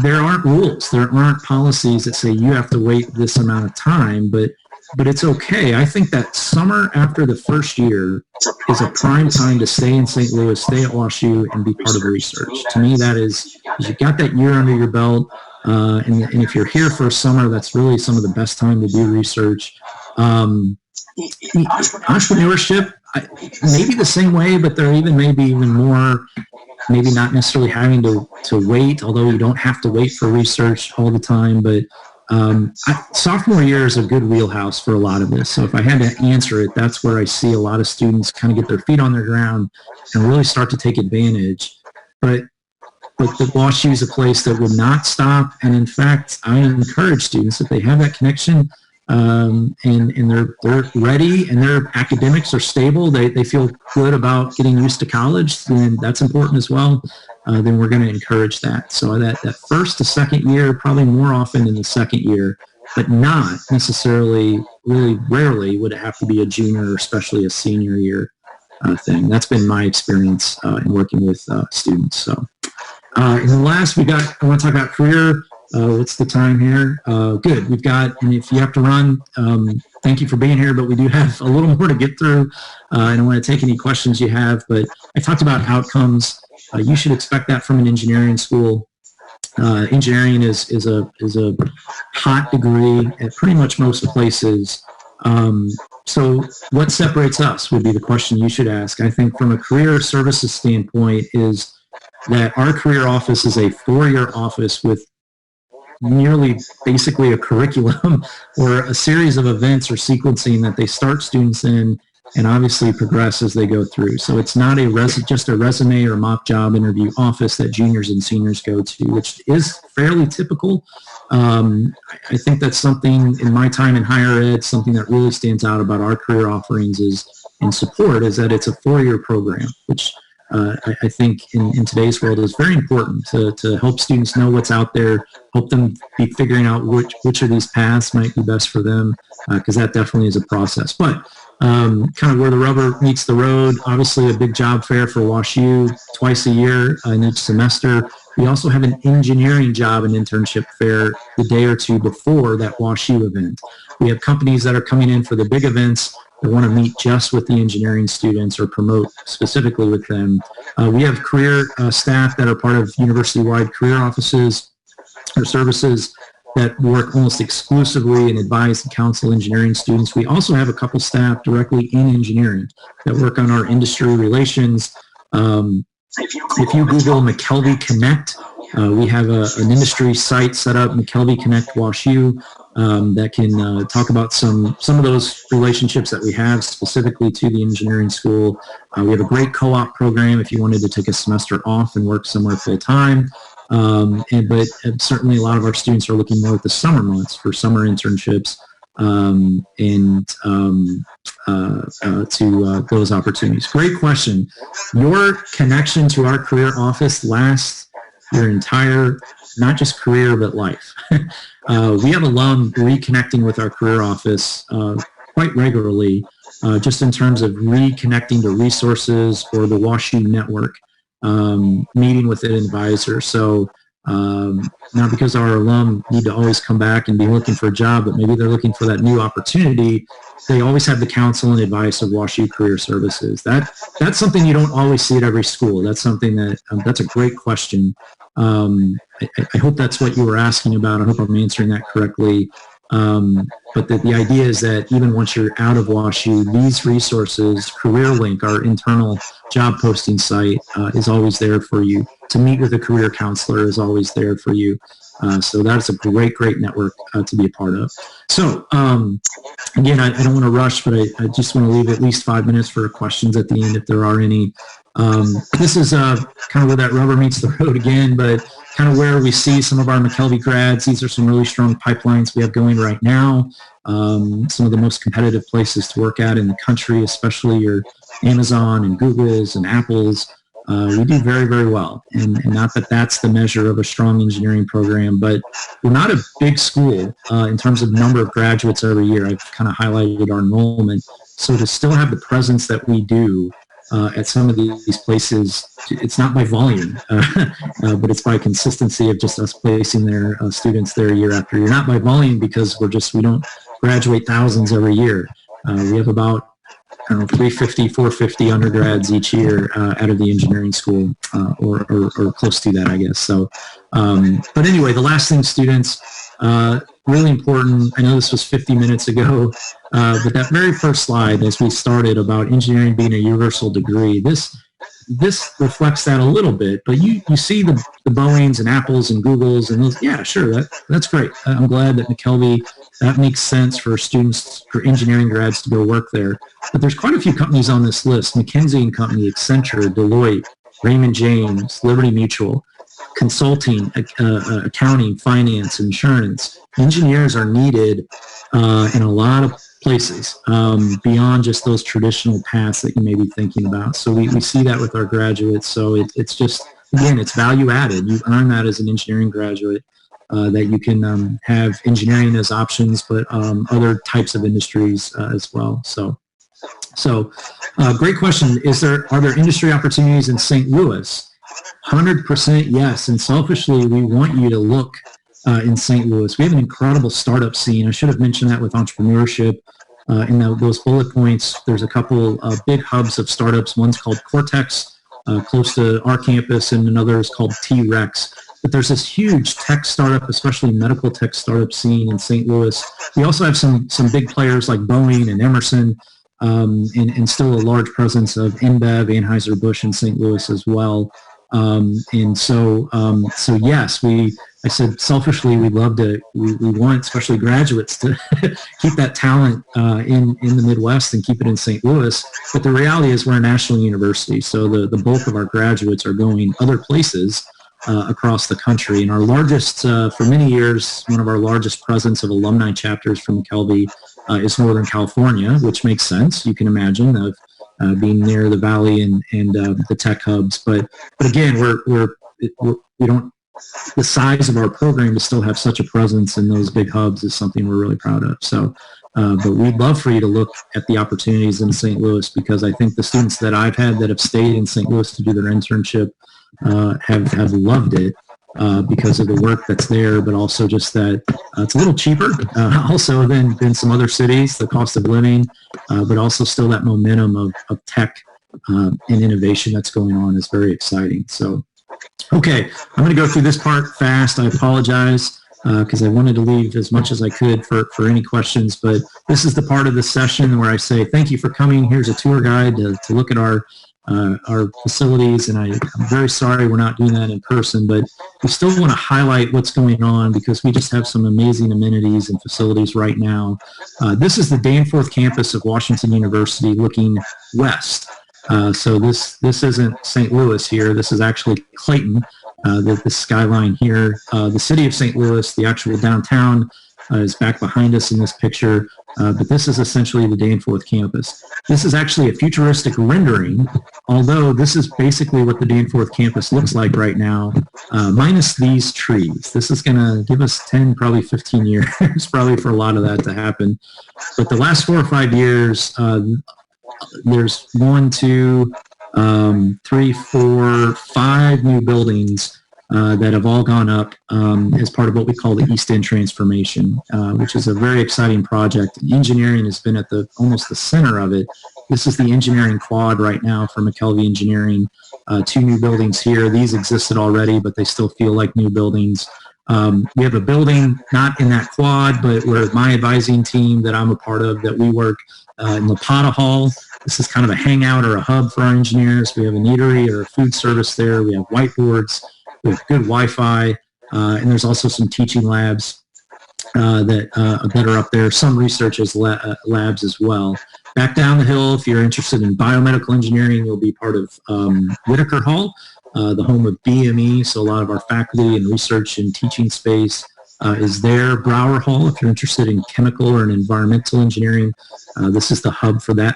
there aren't rules. There aren't policies that say you have to wait this amount of time, but it's okay. I think that summer after the first year is a prime time to stay in St. Louis, stay at WashU, and be part of the research. To me, that is, you've got that year under your belt, and if you're here for a summer, that's really some of the best time to do research. Entrepreneurship, maybe the same way, but there maybe even more, maybe not necessarily having to wait, although you don't have to wait for research all the time, but sophomore year is a good wheelhouse for a lot of this. So if I had to answer it, that's where I see a lot of students kind of get their feet on the ground and really start to take advantage. But the WashU is a place that would not stop. And in fact, I encourage students, if they have that connection and they're ready and their academics are stable, they feel good about getting used to college, then that's important as well. Then we're going to encourage that. So that first to second year, probably more often in the second year, but not necessarily, really rarely would it have to be a junior or especially a senior year thing. That's been my experience in working with students. So and the last I want to talk about career. What's the time here? Good. We've got, and if you have to run, thank you for being here, but we do have a little more to get through. I don't want to take any questions you have, but I talked about outcomes. You should expect that from an engineering school. Engineering is a hot degree at pretty much most places. So what separates us would be the question you should ask. I think from a career services standpoint is that our career office is a 4-year office with nearly basically a curriculum or a series of events or sequencing that they start students in and obviously progress as they go through. So it's not just a resume or mock job interview office that juniors and seniors go to, which is fairly typical. I think that's something in my time in higher ed, something that really stands out about our career offerings and support is that it's a 4-year program, which I think in today's world is very important to help students know what's out there, help them be figuring out which of these paths might be best for them, because that definitely is a process. But kind of where the rubber meets the road, obviously a big job fair for WashU twice a year in each semester. We also have an engineering job and internship fair the day or two before that WashU event. We have companies that are coming in for the big events that want to meet just with the engineering students or promote specifically with them. We have career staff that are part of university-wide career offices or services that work almost exclusively and advise and counsel engineering students. We also have a couple staff directly in engineering that work on our industry relations. If you Google McKelvey Connect, we have an industry site set up, McKelvey Connect WashU, that can talk about some of those relationships that we have specifically to the engineering school. We have a great co-op program if you wanted to take a semester off and work somewhere full-time. But certainly a lot of our students are looking more at the summer months for summer internships to those opportunities. Great question. Your connection to our career office lasts your entire, not just career, but life. We have alum reconnecting with our career office quite regularly, just in terms of reconnecting to resources or the WashU network, meeting with an advisor. So not because our alum need to always come back and be looking for a job, but maybe they're looking for that new opportunity. They always have the counsel and advice of WashU Career Services. That's something you don't always see at every school. That's something that, that's a great question. I hope that's what you were asking about. I hope I'm answering that correctly. But the idea is that even once you're out of WashU, these resources, CareerLink, our internal job posting site, is always there for you. To meet with a career counselor is always there for you. So that's a great network to be a part of. So again, I don't want to rush, but I just want to leave at least 5 minutes for questions at the end if there are any. This is kind of where that rubber meets the road again, but kind of where we see some of our McKelvey grads. These are some really strong pipelines we have going right now. Some of the most competitive places to work at in the country, especially your Amazon and Googles and Apples. We do very well, and not that that's the measure of a strong engineering program, but we're not a big school in terms of number of graduates every year. I've kind of highlighted our enrollment. So to still have the presence that we do at some of these places, it's not by volume, but it's by consistency of just us placing their students there year after year. Not by volume because we don't graduate thousands every year. We have about 350, 450 undergrads each year out of the engineering school, or close to that, I guess. So, but anyway, the last thing, students, really important. I know this was 50 minutes ago, but that very first slide as we started about engineering being a universal degree, this reflects that a little bit, but you see the Boeings and Apples and Googles and those, yeah, sure, that's great. I'm glad that McKelvey, that makes sense for students, for engineering grads to go work there. But there's quite a few companies on this list: McKinsey & Company, Accenture, Deloitte, Raymond James, Liberty Mutual, consulting, accounting, finance, insurance. Engineers are needed in a lot of places beyond just those traditional paths that you may be thinking about. So we see that with our graduates. So it's just, again, it's value added. You earn that as an engineering graduate, that you can have engineering as options, but other types of industries as well. So great question. Are there industry opportunities in St. Louis? 100% yes. And selfishly, we want you to look in St. Louis. We have an incredible startup scene. I should have mentioned that with entrepreneurship. In those bullet points, there's a couple big hubs of startups. One's called Cortex, close to our campus, and another is called T-Rex. But there's this huge tech startup, especially medical tech startup scene in St. Louis. We also have some big players like Boeing and Emerson, and still a large presence of InBev, Anheuser-Busch in St. Louis as well. So yes, I said selfishly, we want especially graduates to keep that talent in the Midwest and keep it in St. Louis. But the reality is we're a national university, so the bulk of our graduates are going other places across the country. And our largest, for many years, one of our largest presence of alumni chapters from McKelvey is Northern California, which makes sense. You can imagine of being near the Valley and the tech hubs. But again, we don't. The size of our program to still have such a presence in those big hubs is something we're really proud of. So, but we'd love for you to look at the opportunities in St. Louis, because I think the students that I've had that have stayed in St. Louis to do their internship have loved it because of the work that's there, but also just that it's a little cheaper also than some other cities, the cost of living, but also still that momentum of tech and innovation that's going on is very exciting. So, okay, I'm going to go through this part fast. I apologize because I wanted to leave as much as I could for any questions, but this is the part of the session where I say thank you for coming. Here's a tour guide to look at our facilities, and I'm very sorry we're not doing that in person, but we still want to highlight what's going on because we just have some amazing amenities and facilities right now. This is the Danforth campus of Washington University looking west. So this isn't St. Louis here. This is actually Clayton, the skyline here. The city of St. Louis, the actual downtown, is back behind us in this picture. But this is essentially the Danforth campus. This is actually a futuristic rendering, although this is basically what the Danforth campus looks like right now, minus these trees. This is going to give us 10, probably 15 years, probably for a lot of that to happen. But the last 4 or 5 years, there's 1, 2, 3, 4, 5 new buildings that have all gone up as part of what we call the East End transformation, which is a very exciting project. And engineering has been at almost the center of it. This is the engineering quad right now for McKelvey Engineering. 2 new buildings here. These existed already, but they still feel like new buildings. We have a building not in that quad, but where my advising team that I'm a part of, that we work in the Lapata Hall. This is kind of a hangout or a hub for our engineers. We have a eatery or a food service there. We have whiteboards. We have good Wi-Fi, and there's also some teaching labs that are up there. Some research labs as well. Back down the hill, if you're interested in biomedical engineering, you'll be part of Whitaker Hall, the home of BME. So a lot of our faculty and research and teaching space is there. Brower Hall, if you're interested in chemical or in environmental engineering, this is the hub for that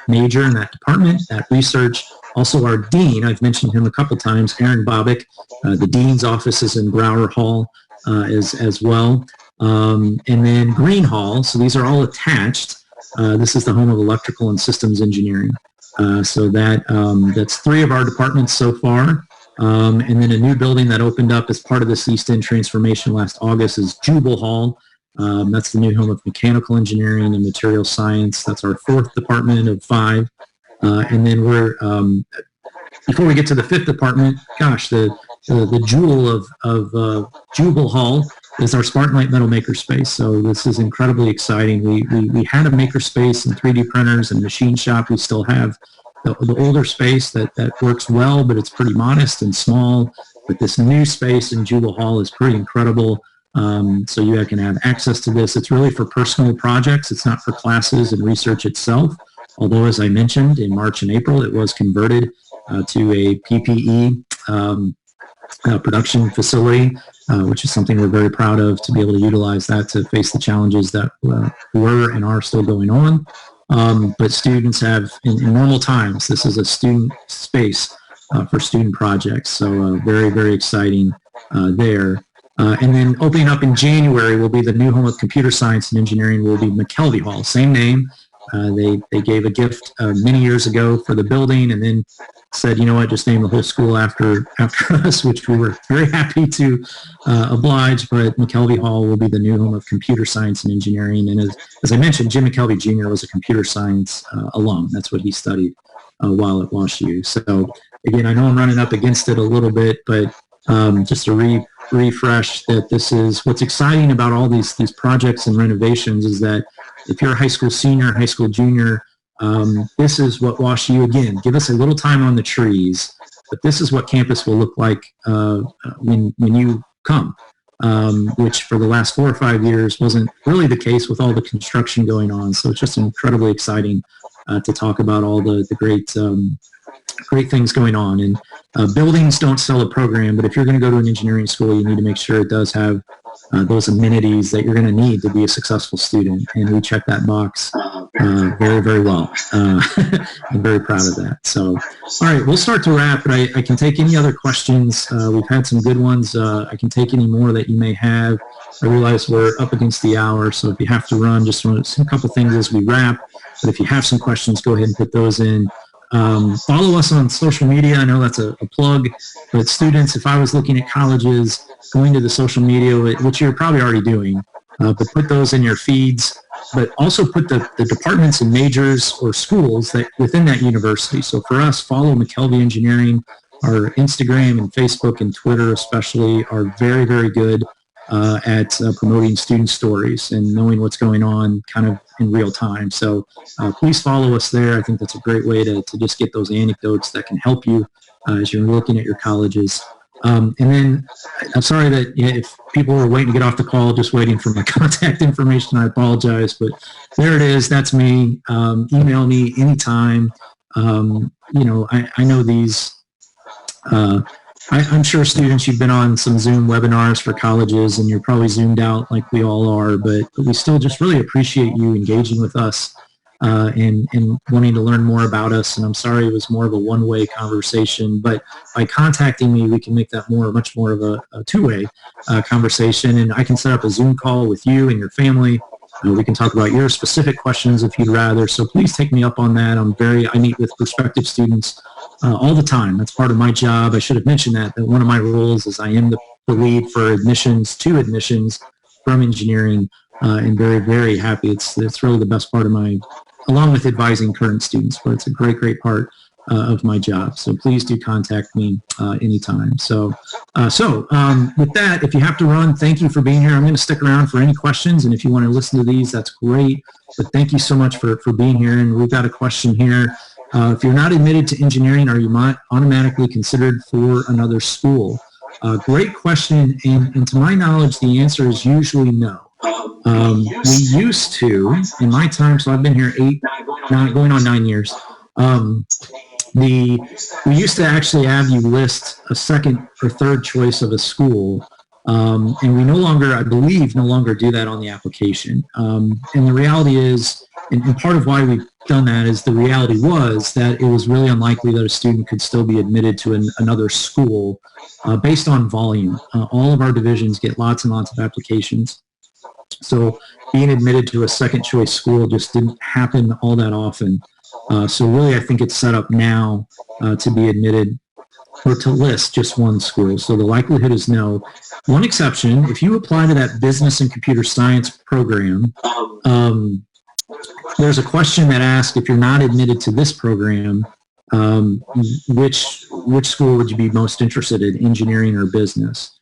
major and that department, that research. Also our dean, I've mentioned him a couple times, Aaron Bobick. The dean's office is in Brower Hall as well. And then Green Hall, so these are all attached. This is the home of electrical and systems engineering. So that's 3 of our departments so far. And then a new building that opened up as part of this East End transformation last August is Jubal Hall. That's the new home of mechanical engineering and material science. That's our 4th department of 5. And then before we get to the 5th department, gosh, the jewel of Jubal Hall is our Spartan light metal maker space. So this is incredibly exciting. We had a maker space and 3D printers and machine shop. We still have the older space that works well, but it's pretty modest and small. But this new space in Jubal Hall is pretty incredible. So you can have access to this. It's really for personal projects. It's not for classes and research itself. Although, as I mentioned, in March and April, it was converted to a PPE production facility, which is something we're very proud of, to be able to utilize that to face the challenges that were and are still going on. But students have, in normal times, this is a student space for student projects. So very, very exciting there. And then opening up in January will be the new home of computer science and engineering, will be McKelvey Hall, same name. They gave a gift many years ago for the building, and then said, you know what, just name the whole school after us, which we were very happy to oblige. But McKelvey Hall will be the new home of computer science and engineering. And as I mentioned, Jim McKelvey Jr. was a computer science alum. That's what he studied while at WashU. So again, I know I'm running up against it a little bit, but just to refresh that this is what's exciting about all these projects and renovations is that if you're a high school senior, high school junior, this is what WashU, again, give us a little time on the trees, but this is what campus will look like when you come, which for the last 4 or 5 years wasn't really the case with all the construction going on. So it's just incredibly exciting to talk about all the great things going on. And buildings don't sell a program, but if you're going to go to an engineering school, you need to make sure it does have those amenities that you're going to need to be a successful student. And we check that box very, very well. I'm very proud of that. So, all right, we'll start to wrap, but I can take any other questions. We've had some good ones. I can take any more that you may have. I realize we're up against the hour, so if you have to run, just a couple things as we wrap. But if you have some questions, go ahead and put those in. Follow us on social media. I know that's a plug, but students, if I was looking at colleges, going to the social media, which you're probably already doing, but put those in your feeds, but also put the departments and majors or schools that within that university. So for us, follow McKelvey Engineering. Our Instagram and Facebook and Twitter especially are very, very good at promoting student stories and knowing what's going on kind of in real time. So please follow us there. I think that's a great way to just get those anecdotes that can help you as you're looking at your colleges. And then I'm sorry that if people were waiting to get off the call, just waiting for my contact information, I apologize, but there it is. That's me. Email me anytime. I know these, I'm sure students, you've been on some Zoom webinars for colleges and you're probably Zoomed out like we all are, but we still just really appreciate you engaging with us and wanting to learn more about us. And I'm sorry it was more of a one-way conversation, but by contacting me, we can make that much more of a two-way conversation. And I can set up a Zoom call with you and your family. We can talk about your specific questions if you'd rather. So please take me up on that. I meet with prospective students all the time. That's part of my job. I should have mentioned that one of my roles is I am the lead for admissions from engineering, and very, very happy. It's really the best part of along with advising current students, but it's a great, great part of my job. So please do contact me anytime. So with that, if you have to run, thank you for being here. I'm going to stick around for any questions, and if you want to listen to these, that's great. But thank you so much for being here. And we've got a question here. If you're not admitted to engineering, are you automatically considered for another school? Great question, and to my knowledge, the answer is usually no. We used to, in my time, so I've been here going on 9 years, we used to actually have you list a second or third choice of a school, and we I believe, no longer do that on the application. And the reality is, and part of why we've done that is the reality was that it was really unlikely that a student could still be admitted to another school based on volume. All of our divisions get lots and lots of applications. So being admitted to a second choice school just didn't happen all that often. So really I think it's set up now to be admitted or to list just one school. So the likelihood is no. One exception, if you apply to that business and computer science program, there's a question that asks if you're not admitted to this program, which school would you be most interested in, engineering or business?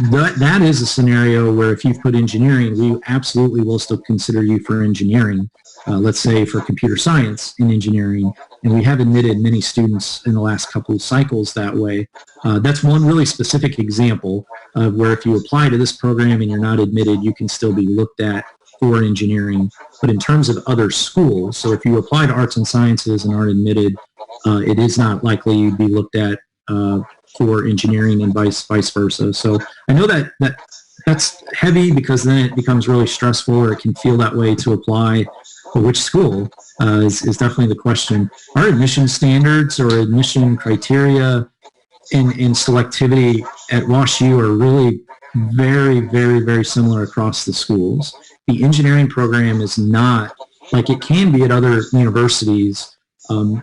That is a scenario where if you've put engineering, we absolutely will still consider you for engineering, let's say for computer science in engineering, and we have admitted many students in the last couple of cycles that way. That's one really specific example of where if you apply to this program and you're not admitted, you can still be looked at for engineering. But in terms of other schools, so if you apply to arts and sciences and aren't admitted, it is not likely you'd be looked at for engineering and vice versa. So I know that's heavy because then it becomes really stressful, or it can feel that way to apply. But which school is definitely the question. Our admission standards or admission criteria and selectivity at WashU are really very, very, very similar across the schools. The engineering program is not, like it can be at other universities,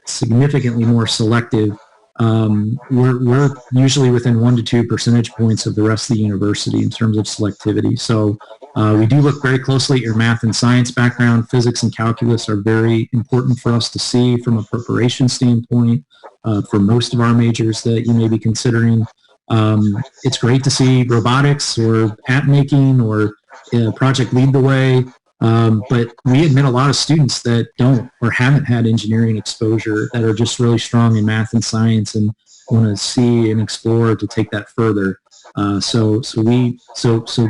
significantly more selective. We're usually within 1 to 2 percentage points of the rest of the university in terms of selectivity. So we do look very closely at your math and science background. Physics and calculus are very important for us to see from a preparation standpoint. for most of our majors that you may be considering. It's great to see robotics or app making or project lead the way. But we admit a lot of students that don't or haven't had engineering exposure that are just really strong in math and science and want to see and explore to take that further. So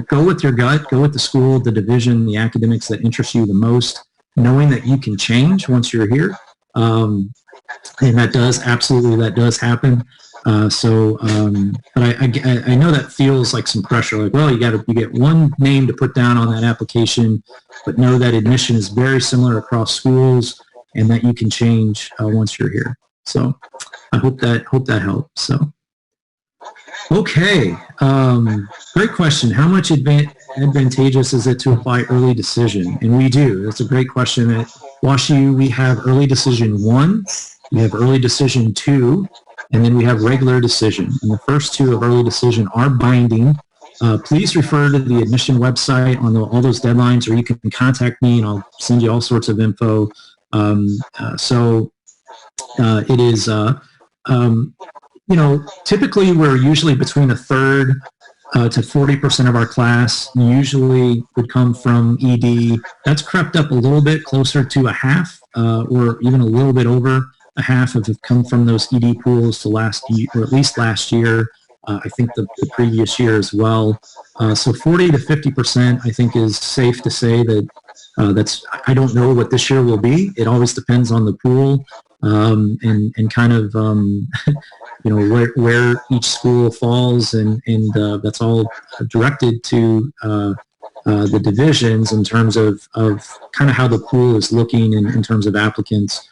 go with your gut, go with the school, the division, the academics that interest you the most, knowing that you can change once you're here. And that does happen. But I know that feels like some pressure. Like, well, you get one name to put down on that application, but know that admission is very similar across schools, and that you can change once you're here. So, I hope that helps. So, okay, great question. How much advantageous is it to apply early decision? And we do. That's a great question. At WashU, we have early decision 1, we have early decision 2. And then we have regular decision. And the first 2 of early decision are binding. Please refer to the admission website on all those deadlines, or you can contact me and I'll send you all sorts of info. It is, typically we're usually between a third to 40% of our class usually would come from ED. That's crept up a little bit closer to a half or even a little bit over a half have come from those ED pools to last year, or at least last year. I think the previous year as well. So 40 to 50%, I think, is safe to say that that's. I don't know what this year will be. It always depends on the pool and kind of where each school falls, and that's all directed to the divisions in terms of kind of how the pool is looking in terms of applicants.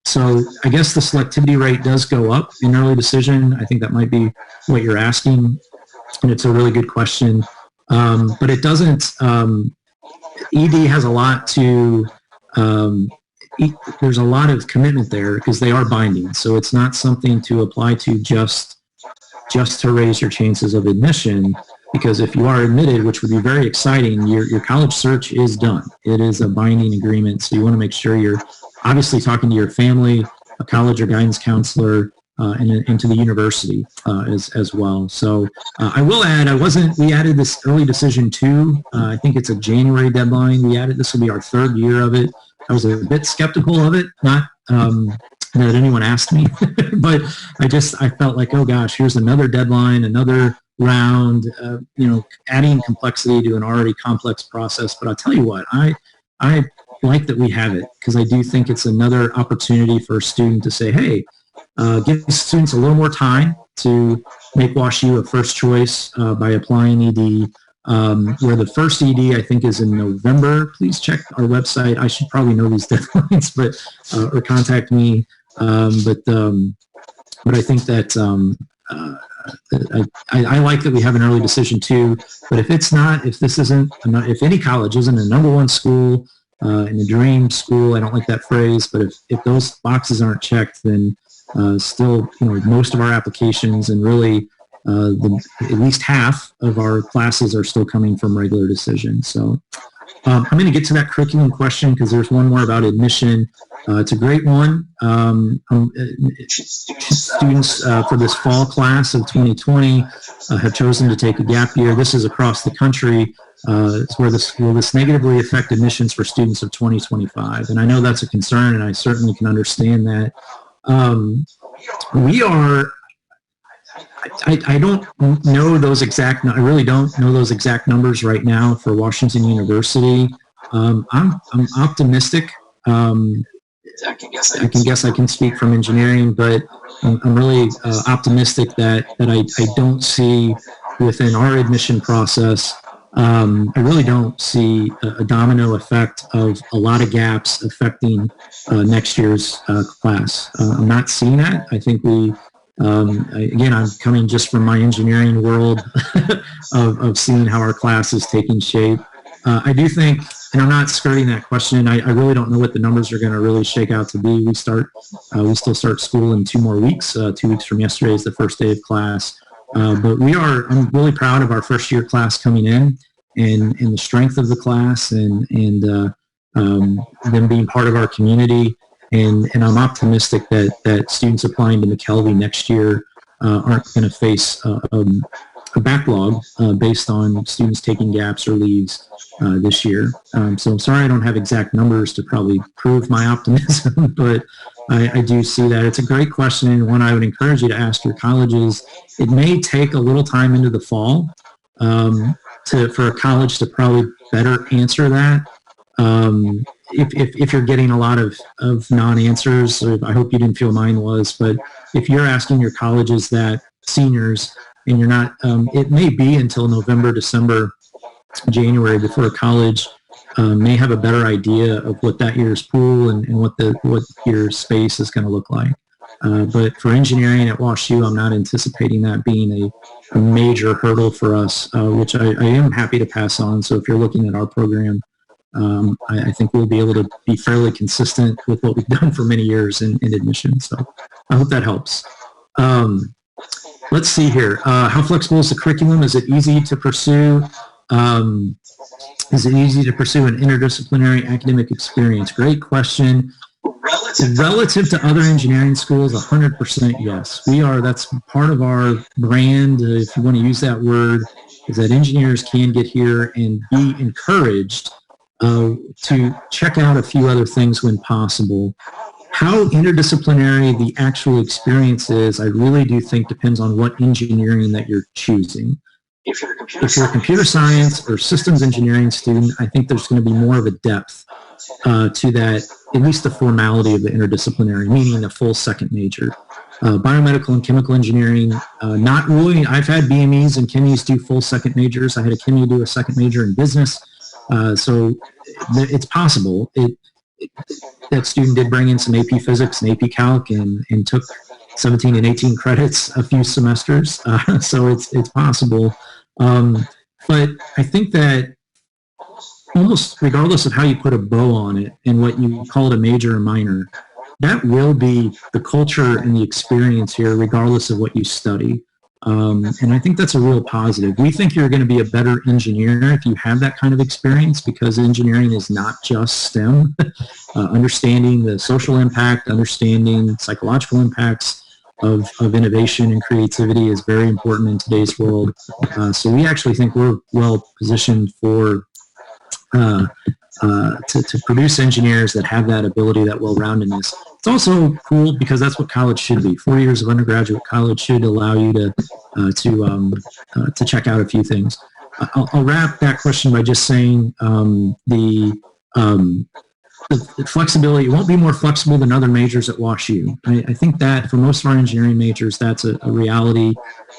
So I guess the selectivity rate does go up in early decision. I think that might be what you're asking, and it's a really good question. But it doesn't, ED has a lot to, there's a lot of commitment there because they are binding. So it's not something to apply to just to raise your chances of admission, because if you are admitted, which would be very exciting, your college search is done. It is a binding agreement. So you want to make sure you're obviously talking to your family, a college or guidance counselor, and to the university as well. So I will add, we added this early decision 2. I think it's a January deadline. This will be our 3rd year of it. I was a bit skeptical of it, not that anyone asked me, but I felt like, oh gosh, here's another deadline, another round, adding complexity to an already complex process. But I'll tell you what, I like that we have it, because I do think it's another opportunity for a student to say, hey, give students a little more time to make WashU a first choice by applying ED, where the first ED I think is in November. Please check our website. I should probably know these deadlines, but or contact me. But I think that I like that we have an early decision too. But if any college isn't a #1 school, in a dream school, I don't like that phrase, but if those boxes aren't checked, then still, most of our applications and really at least half of our classes are still coming from regular decision. So I'm going to get to that curriculum question because there's one more about admission. It's a great one. Students for this fall class of 2020 have chosen to take a gap year. This is across the country. Will this negatively affect admissions for students of 2025? And I know that's a concern, and I certainly can understand that. I don't know those exact. I really don't know those exact numbers right now for Washington University. I'm optimistic. I can guess I can speak from engineering, but I'm really optimistic that I don't see within our admission process. I really don't see a domino effect of a lot of gaps affecting next year's class. I'm not seeing that. I think again, I'm coming just from my engineering world of seeing how our class is taking shape. I do think, and I'm not skirting that question, I really don't know what the numbers are going to really shake out to be. We still start school in 2 more weeks. 2 weeks from yesterday is the first day of class. But I'm really proud of our first year class coming in and the strength of the class and them being part of our community. And I'm optimistic that students applying to McKelvey next year aren't going to face a backlog based on students taking gaps or leaves this year. So I'm sorry I don't have exact numbers to probably prove my optimism, but I do see that. It's a great question, and one I would encourage you to ask your colleges. It may take a little time into the fall for a college to probably better answer that. If you're getting a lot of non-answers, I hope you didn't feel mine was, but if you're asking your colleges that, seniors, and you're not, it may be until November, December, January before a college may have a better idea of what that year's pool and what your space is going to look like. But for engineering at WashU, I'm not anticipating that being a major hurdle for us, which I am happy to pass on. So if you're looking at our program, I think we'll be able to be fairly consistent with what we've done for many years in admissions. So I hope that helps. Let's see here. How flexible is the curriculum? Is it easy to pursue? Is it easy to pursue an interdisciplinary academic experience? Great question. Relative to other engineering schools, 100% yes. That's part of our brand, if you want to use that word, is that engineers can get here and be encouraged to check out a few other things when possible. How interdisciplinary the actual experience is, I really do think depends on what engineering that you're choosing. If you're a computer science or systems engineering student, I think there's going to be more of a depth to that, at least the formality of the interdisciplinary, meaning a full second major. Biomedical and chemical engineering, not really. I've had BMEs and chemies do full second majors. I had a chemie do a second major in business. So it's possible. That student did bring in some AP physics and AP calc and took 17 and 18 credits a few semesters. So it's possible. But I think that almost regardless of how you put a bow on it and what you call it a major or minor, that will be the culture and the experience here regardless of what you study. And I think that's a real positive. We think you're going to be a better engineer if you have that kind of experience, because engineering is not just STEM. Understanding the social impact, understanding psychological impacts of innovation and creativity is very important in today's world. So we actually think we're well positioned for to produce engineers that have that ability, that well-roundedness. It's also cool because that's what college should be. 4 years of undergraduate college should allow you to check out a few things. I'll wrap that question by just saying the flexibility, it won't be more flexible than other majors at WashU. I think that for most of our engineering majors, that's a reality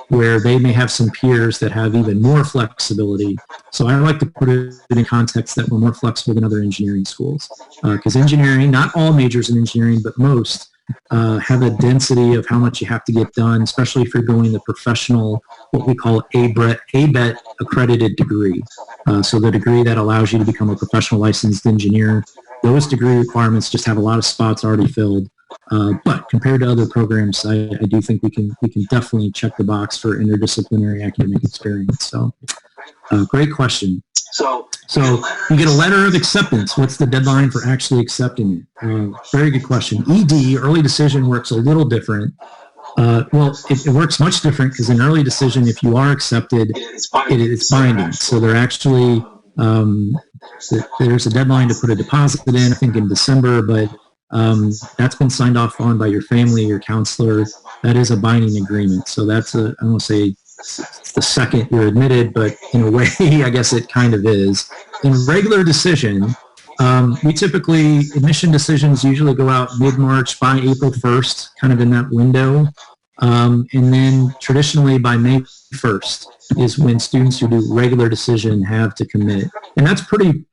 where they may have some peers that have even more flexibility. So I like to put it in context that we're more flexible than other engineering schools. Because engineering, not all majors in engineering, but most, have a density of how much you have to get done, especially if you're going the professional, what we call ABET accredited degree. So the degree that allows you to become a professional licensed engineer. Those degree requirements just have a lot of spots already filled. But compared to other programs, I do think we can definitely check the box for interdisciplinary academic experience. So great question. So you get a letter of acceptance. What's the deadline for actually accepting it? Very good question. ED, early decision, works a little different. Well, it works much different because in early decision, if you are accepted, it's binding. So they're actually, there's a deadline to put a deposit in, I think in December, but that's been signed off on by your family, your counselor. That is a binding agreement. So that's I don't want to say it's the second you're admitted, but in a way, I guess it kind of is. In regular decision, we typically, admission decisions usually go out mid-March by April 1st, kind of in that window. And then traditionally by May 1st is when students who do regular decision have to commit. And that's pretty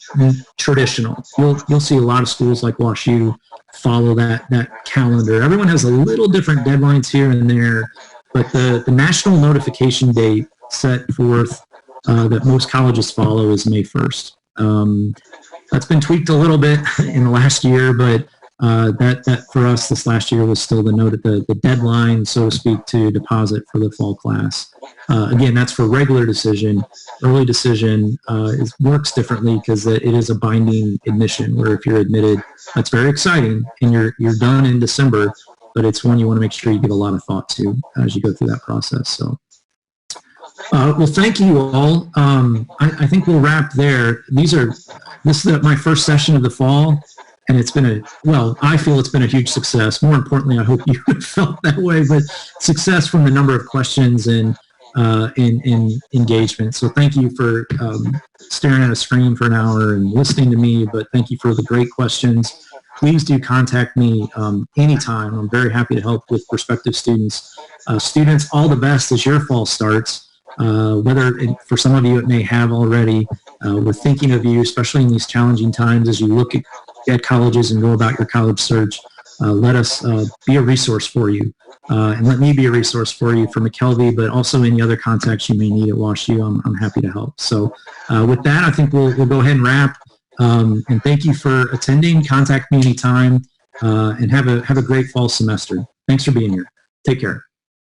traditional. You'll see a lot of schools like WashU follow that calendar. Everyone has a little different deadlines here and there, but the national notification date set forth that most colleges follow is May 1st. That's been tweaked a little bit in the last year, but That for us this last year was still the deadline, so to speak, to deposit for the fall class. Again, that's for regular decision. Early decision works differently because it is a binding admission, where if you're admitted, that's very exciting, and you're done in December, but it's one you want to make sure you give a lot of thought to as you go through that process. So, well, thank you all. I think we'll wrap there. This is my first session of the fall. And it's been I feel it's been a huge success. More importantly, I hope you felt that way, but success from the number of questions and engagement. So thank you for staring at a screen for an hour and listening to me, but thank you for the great questions. Please do contact me anytime. I'm very happy to help with prospective students. Students, all the best as your fall starts. For some of you it may have already. We're thinking of you, especially in these challenging times as you look at colleges and go about your college search. Let us be a resource for you, and let me be a resource for you for McKelvey, but also any other contacts you may need at WashU. I'm happy to help. So with that, I think we'll go ahead and wrap. And thank you for attending. Contact me anytime, and have a great fall semester. Thanks for being here. Take care.